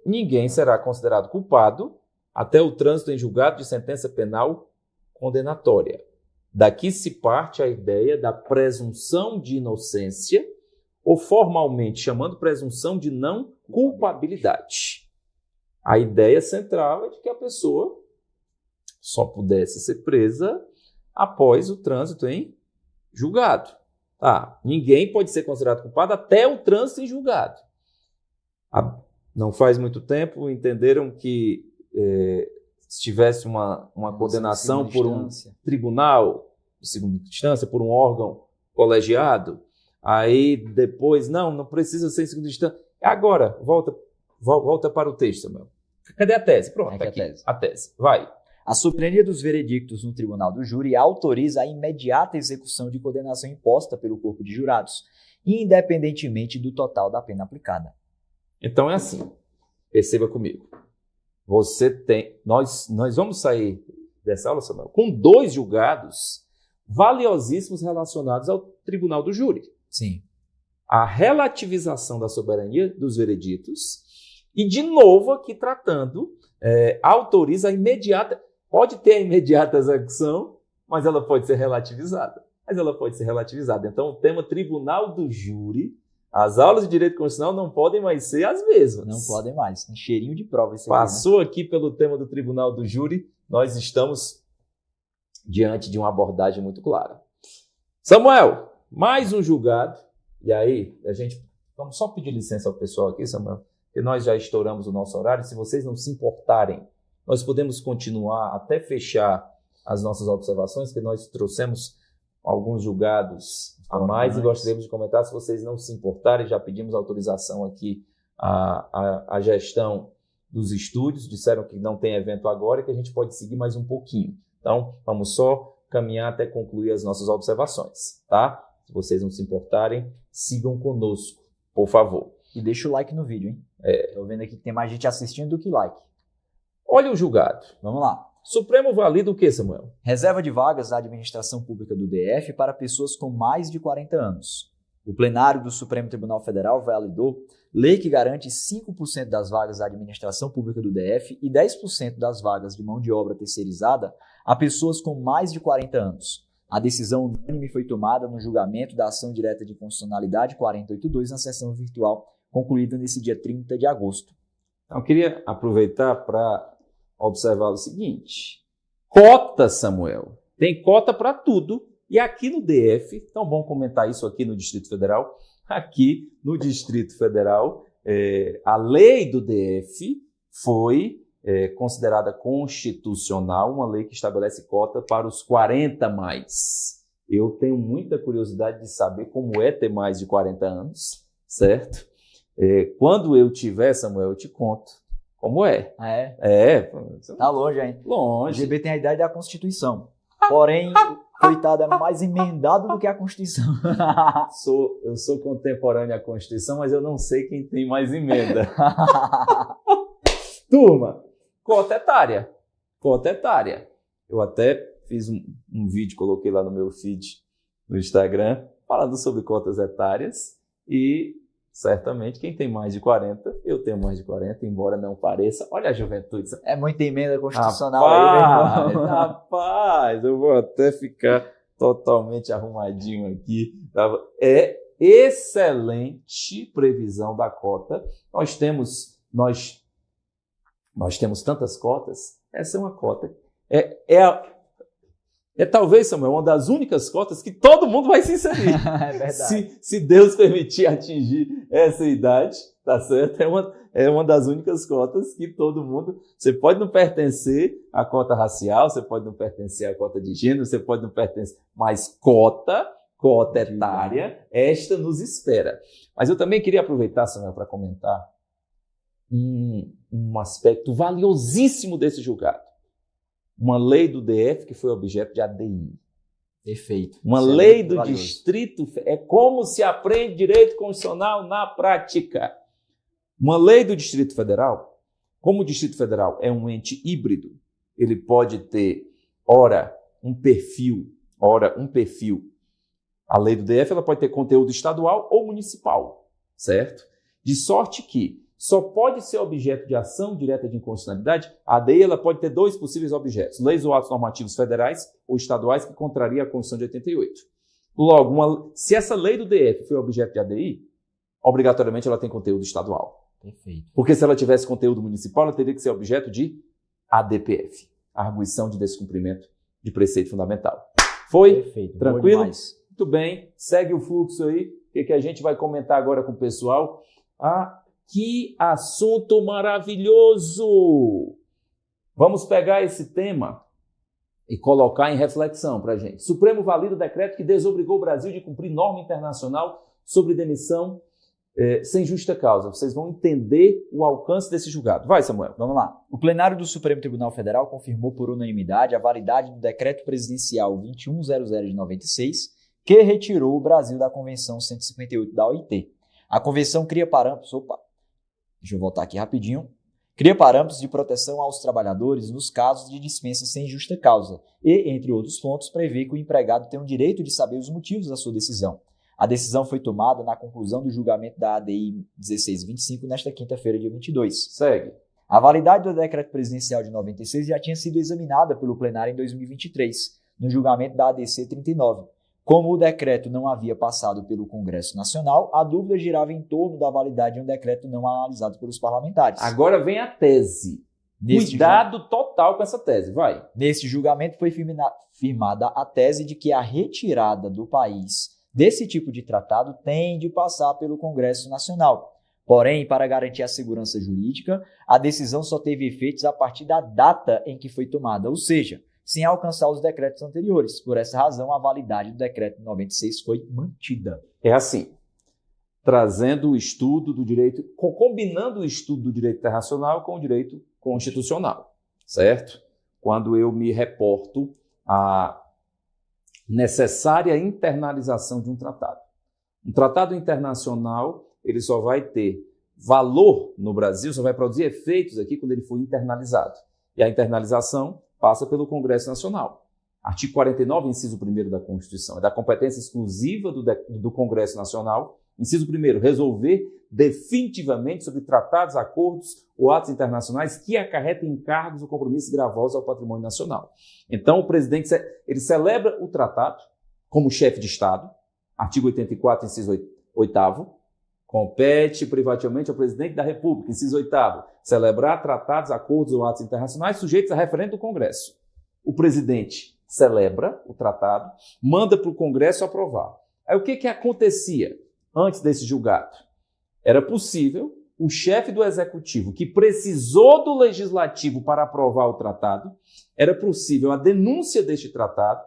Ninguém será considerado culpado até o trânsito em julgado de sentença penal condenatória. Daqui se parte a ideia da presunção de inocência, ou formalmente chamando presunção de não culpabilidade. A ideia central é de que a pessoa só pudesse ser presa após o trânsito em julgado. Ninguém pode ser considerado culpado até o trânsito em julgado. Não faz muito tempo entenderam que se tivesse uma condenação por um tribunal de segunda instância, por um órgão colegiado, aí depois, não precisa ser em segunda instância. Agora, volta para o texto, Samuel. Cadê a tese? Pronto, aqui. A tese. Vai. A soberania dos veredictos no Tribunal do Júri autoriza a imediata execução de condenação imposta pelo corpo de jurados, independentemente do total da pena aplicada. Então é assim, perceba comigo. Nós vamos sair dessa aula, Samuel, com 2 julgados valiosíssimos relacionados ao tribunal do júri. Sim. A relativização da soberania dos vereditos e, de novo, aqui tratando, autoriza a imediata, pode ter a imediata execução, mas ela pode ser relativizada. Então, o tema tribunal do júri, as aulas de direito constitucional não podem mais ser as mesmas. Não podem mais, tem cheirinho de prova esse Passou aqui pelo tema do tribunal do júri, nós estamos diante de uma abordagem muito clara. Samuel, mais um julgado. E aí, vamos só pedir licença ao pessoal aqui, Samuel, porque nós já estouramos o nosso horário. Se vocês não se importarem, nós podemos continuar até fechar as nossas observações, que nós trouxemos alguns julgados a mais e gostaríamos de comentar. Se vocês não se importarem, já pedimos autorização aqui à gestão dos estúdios, disseram que não tem evento agora e que a gente pode seguir mais um pouquinho. Então, vamos só caminhar até concluir as nossas observações, tá? Se vocês não se importarem, sigam conosco, por favor. E deixa o like no vídeo, hein? Tô vendo aqui que tem mais gente assistindo do que like. Olha o julgado. Vamos lá. Supremo valida o que, Samuel? Reserva de vagas da administração pública do DF para pessoas com mais de 40 anos. O plenário do Supremo Tribunal Federal validou lei que garante 5% das vagas da administração pública do DF e 10% das vagas de mão de obra terceirizada a pessoas com mais de 40 anos. A decisão unânime foi tomada no julgamento da ação direta de constitucionalidade 482 na sessão virtual, concluída nesse dia 30 de agosto. Então, eu queria aproveitar para observar o seguinte. Cota, Samuel. Tem cota para tudo. E aqui no DF, tão bom comentar isso aqui no Distrito Federal, aqui no Distrito Federal, a lei do DF foi considerada constitucional, uma lei que estabelece cota para os 40 mais. Eu tenho muita curiosidade de saber como é ter mais de 40 anos, certo? Quando eu tiver, Samuel, eu te conto como é. Tá longe, hein? Longe. O GB tem a idade da Constituição. Porém, coitado, é mais emendado do que a Constituição. Eu sou contemporâneo à Constituição, mas eu não sei quem tem mais emenda. Turma, cota etária. Cota etária. Eu até fiz um vídeo, coloquei lá no meu feed no Instagram, falando sobre cotas etárias e certamente quem tem mais de 40, eu tenho mais de 40, embora não pareça. Olha a juventude. É muita emenda constitucional rapaz, aí, meu irmão. Rapaz, eu vou até ficar totalmente arrumadinho aqui. É excelente previsão da cota. Nós temos tantas cotas. Essa é uma cota. Talvez, Samuel, uma das únicas cotas que todo mundo vai se inserir. É verdade. Se Deus permitir atingir essa idade, tá certo? É uma das únicas cotas que todo mundo... Você pode não pertencer à cota racial, você pode não pertencer à cota de gênero, você pode não pertencer... Mas cota etária, esta nos espera. Mas eu também queria aproveitar, Samuel, para comentar um aspecto valiosíssimo desse julgado. Uma lei do DF que foi objeto de ADI. Perfeito. Uma lei do Distrito... É como se aprende direito constitucional na prática. Uma lei do Distrito Federal, como o Distrito Federal é um ente híbrido, ele pode ter, ora um perfil. A lei do DF ela pode ter conteúdo estadual ou municipal, certo? De sorte que só pode ser objeto de ação direta de inconstitucionalidade, a ADI ela pode ter 2 possíveis objetos, leis ou atos normativos federais ou estaduais que contraria a Constituição de 88. Logo, se essa lei do DF foi objeto de ADI, obrigatoriamente ela tem conteúdo estadual. Perfeito. Porque se ela tivesse conteúdo municipal, ela teria que ser objeto de ADPF, Arguição de Descumprimento de Preceito Fundamental. Foi? Perfeito. Tranquilo? Muito bem. Segue o fluxo aí. O que a gente vai comentar agora com o pessoal? Que assunto maravilhoso! Vamos pegar esse tema e colocar em reflexão para a gente. Supremo valida o decreto que desobrigou o Brasil de cumprir norma internacional sobre demissão sem justa causa. Vocês vão entender o alcance desse julgado. Vai, Samuel. Vamos lá. O plenário do Supremo Tribunal Federal confirmou por unanimidade a validade do decreto presidencial 2100 de 96, que retirou o Brasil da Convenção 158 da OIT. A convenção cria parâmetros... Deixa eu voltar aqui rapidinho. Cria parâmetros de proteção aos trabalhadores nos casos de dispensa sem justa causa e, entre outros pontos, prevê que o empregado tem o direito de saber os motivos da sua decisão. A decisão foi tomada na conclusão do julgamento da ADI 1625 nesta quinta-feira, dia 22. Segue. A validade do decreto presidencial de 96 já tinha sido examinada pelo plenário em 2023, no julgamento da ADC 39. Como o decreto não havia passado pelo Congresso Nacional, a dúvida girava em torno da validade de um decreto não analisado pelos parlamentares. Agora vem a tese. Cuidado total com essa tese, vai. Neste julgamento foi firmada a tese de que a retirada do país desse tipo de tratado tem de passar pelo Congresso Nacional. Porém, para garantir a segurança jurídica, a decisão só teve efeitos a partir da data em que foi tomada, ou seja, sem alcançar os decretos anteriores. Por essa razão, a validade do decreto 96 foi mantida. É assim, trazendo o estudo do direito, combinando o estudo do direito internacional com o direito constitucional, certo? Quando eu me reporto à necessária internalização de um tratado. Um tratado internacional, ele só vai ter valor no Brasil, só vai produzir efeitos aqui quando ele for internalizado. E a internalização passa pelo Congresso Nacional. Artigo 49, inciso 1º da Constituição, é da competência exclusiva do Congresso Nacional. Inciso 1º, resolver definitivamente sobre tratados, acordos ou atos internacionais que acarretem encargos ou compromissos gravosos ao patrimônio nacional. Então, o presidente ele celebra o tratado como chefe de Estado, artigo 84, inciso 8º, compete privativamente ao presidente da República, inciso 8º, celebrar tratados, acordos ou atos internacionais sujeitos a referendo do Congresso. O presidente celebra o tratado, manda para o Congresso aprovar. Aí o que acontecia antes desse julgado? Era possível o chefe do Executivo, que precisou do Legislativo para aprovar o tratado, era possível a denúncia deste tratado,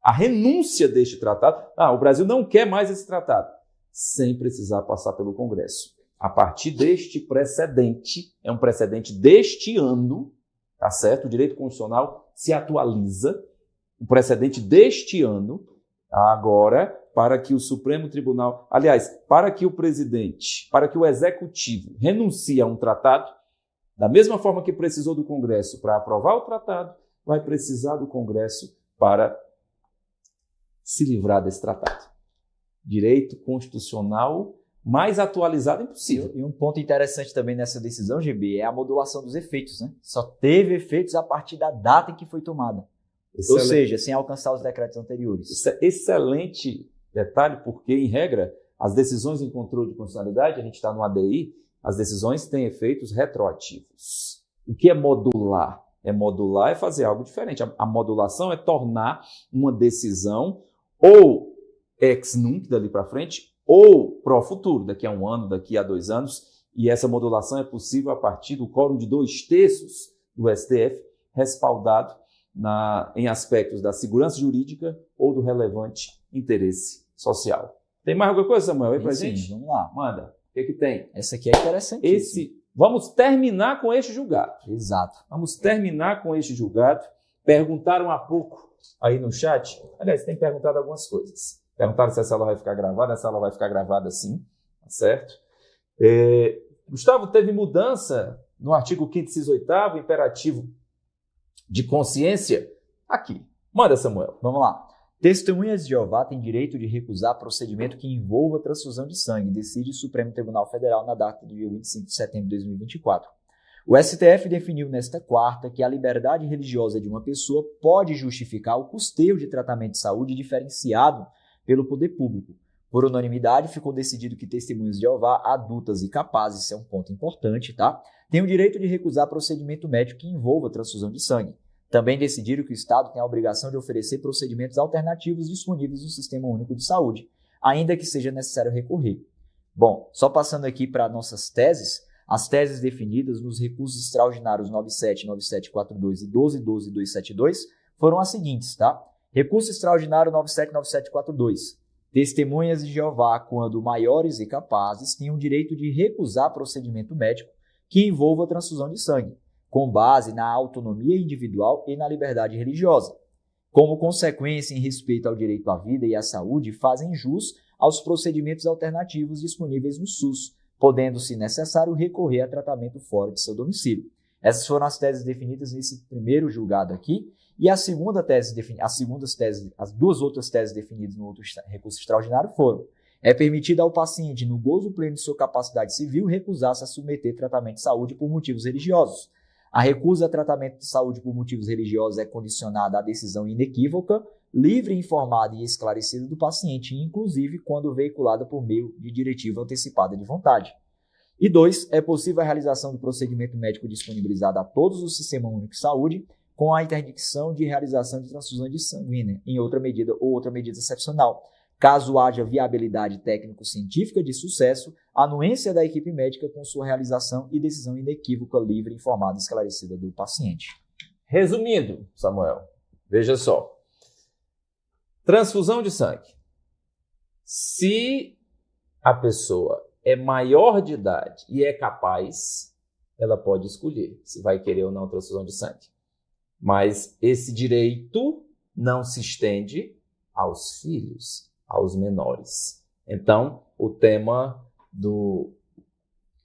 a renúncia deste tratado. O Brasil não quer mais esse tratado, sem precisar passar pelo Congresso. A partir deste precedente, é um precedente deste ano, tá certo? O direito constitucional se atualiza, o precedente deste ano, agora, para que o Supremo Tribunal, aliás, para que o presidente, para que o Executivo renuncie a um tratado, da mesma forma que precisou do Congresso para aprovar o tratado, vai precisar do Congresso para se livrar desse tratado. Direito constitucional mais atualizado impossível. E um ponto interessante também nessa decisão, GB, é a modulação dos efeitos, né? Só teve efeitos a partir da data em que foi tomada. Ou seja, sem alcançar os decretos anteriores. Isso é excelente detalhe, porque, em regra, as decisões em controle de constitucionalidade, a gente está no ADI, as decisões têm efeitos retroativos. O que é modular? Modular é fazer algo diferente. A modulação é tornar uma decisão ou ex nunc, dali para frente, ou pro futuro, daqui a 1 ano, daqui a 2 anos, e essa modulação é possível a partir do quórum de 2/3 do STF, respaldado em aspectos da segurança jurídica ou do relevante interesse social. Tem mais alguma coisa, Samuel, aí pra gente? Vamos lá. Manda. O que tem? Essa aqui é interessante. Vamos terminar com este julgado. Exato. Vamos terminar com este julgado. Perguntaram há pouco aí no chat. Aliás, tem perguntado algumas coisas. Perguntaram se essa aula vai ficar gravada. Essa aula vai ficar gravada sim, tá certo? Gustavo, teve mudança no artigo 5º, inciso 8º, imperativo de consciência? Aqui. Manda, Samuel. Vamos lá. Testemunhas de Jeová têm direito de recusar procedimento que envolva transfusão de sangue, decide o Supremo Tribunal Federal na data do dia 25 de setembro de 2024. O STF definiu nesta quarta que a liberdade religiosa de uma pessoa pode justificar o custeio de tratamento de saúde diferenciado pelo poder público. Por unanimidade, ficou decidido que testemunhas de Jeová, adultas e capazes, isso é um ponto importante, tá? Têm o direito de recusar procedimento médico que envolva transfusão de sangue. Também decidiram que o Estado tem a obrigação de oferecer procedimentos alternativos disponíveis no Sistema Único de Saúde, ainda que seja necessário recorrer. Bom, só passando aqui para nossas teses, as teses definidas nos recursos extraordinários 97, 9742 e 1212 e 272 foram as seguintes, tá? Recurso extraordinário 97, 9742. Testemunhas de Jeová, quando maiores e capazes, têm o direito de recusar procedimento médico que envolva transfusão de sangue, com base na autonomia individual e na liberdade religiosa. Como consequência, em respeito ao direito à vida e à saúde, fazem jus aos procedimentos alternativos disponíveis no SUS, podendo, se necessário, recorrer a tratamento fora de seu domicílio. Essas foram as teses definidas nesse primeiro julgado aqui. E as duas outras teses definidas no outro recurso extraordinário foram: é permitido ao paciente, no gozo pleno de sua capacidade civil, recusar-se a submeter tratamento de saúde por motivos religiosos. A recusa a tratamento de saúde por motivos religiosos é condicionada à decisão inequívoca, livre, informada e esclarecida do paciente, inclusive quando veiculada por meio de diretiva antecipada de vontade. E 2. É possível a realização do procedimento médico disponibilizado a todos o Sistema Único de Saúde, com a interdicção de realização de transfusão de sanguínea, em outra medida ou outra medida excepcional. Caso haja viabilidade técnico-científica de sucesso, anuência da equipe médica com sua realização e decisão inequívoca, livre, informada e esclarecida do paciente. Resumindo, Samuel, veja só. Transfusão de sangue. Se a pessoa é maior de idade e é capaz, ela pode escolher se vai querer ou não transfusão de sangue. Mas esse direito não se estende aos filhos, aos menores. Então, o tema do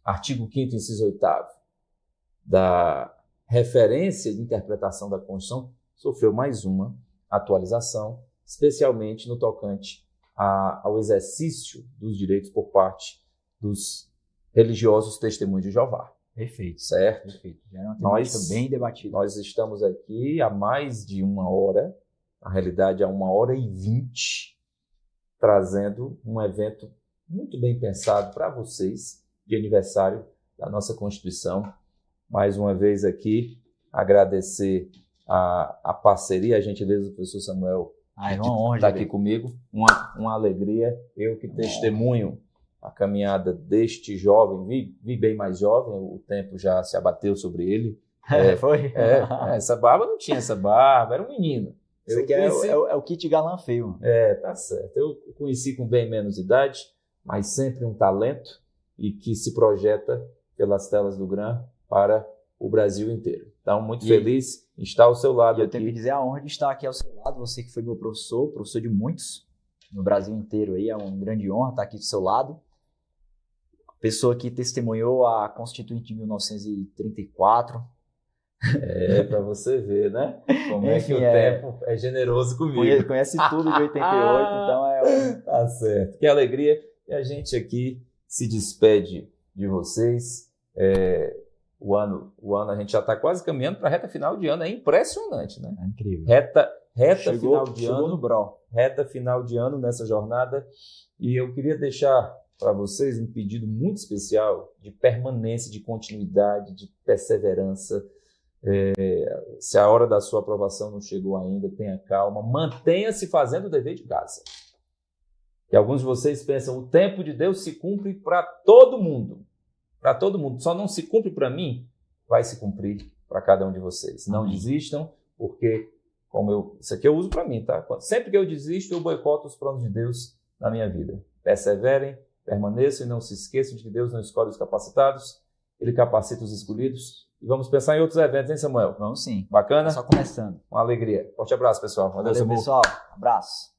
artigo 5º, inciso 8º, da referência de interpretação da Constituição, sofreu mais uma atualização, especialmente no tocante ao exercício dos direitos por parte dos religiosos testemunhos de Jeová. Perfeito. Certo? Perfeito. Já é uma temática bem debatida. Nós estamos aqui há mais de 1 hora, na realidade há 1h20, trazendo um evento muito bem pensado para vocês, de aniversário da nossa Constituição. Mais uma vez aqui, agradecer a parceria, a gentileza do professor Samuel é uma honra estar aqui comigo. Uma alegria, eu que testemunho a caminhada deste jovem, vi bem mais jovem, o tempo já se abateu sobre ele. Foi? Essa barba não tinha essa barba, era um menino. Isso aqui conheci... é o kit galã feio. Tá certo. Eu conheci com bem menos idade, mas sempre um talento e que se projeta pelas telas do GRAM para o Brasil inteiro. Então, muito feliz em estar ao seu lado eu aqui. Eu tenho que dizer a honra de estar aqui ao seu lado, você que foi meu professor de muitos no Brasil inteiro aí, é uma grande honra estar aqui do seu lado. Pessoa que testemunhou a Constituinte de 1934. Para você ver, né? Como é que o tempo é generoso comigo. Conhece tudo de 88, então Tá certo. Que alegria. E a gente aqui se despede de vocês. O ano a gente já está quase caminhando para a reta final de ano. É impressionante, né? É incrível. Reta final de ano. No brau. Reta final de ano nessa jornada. E eu queria deixar para vocês um pedido muito especial de permanência, de continuidade, de perseverança. Se a hora da sua aprovação não chegou ainda, tenha calma, mantenha-se fazendo o dever de casa. Que alguns de vocês pensam, o tempo de Deus se cumpre para todo mundo. Para todo mundo. Só não se cumpre para mim, vai se cumprir para cada um de vocês. Não desistam, porque isso aqui eu uso para mim, tá? Sempre que eu desisto, eu boicoto os planos de Deus na minha vida. Perseverem, permaneçam e não se esqueçam de que Deus não escolhe os capacitados, Ele capacita os escolhidos. E vamos pensar em outros eventos, hein, Samuel? Vamos sim. Bacana? Só começando. Uma alegria. Forte abraço, pessoal. Valeu, pessoal. Abraço.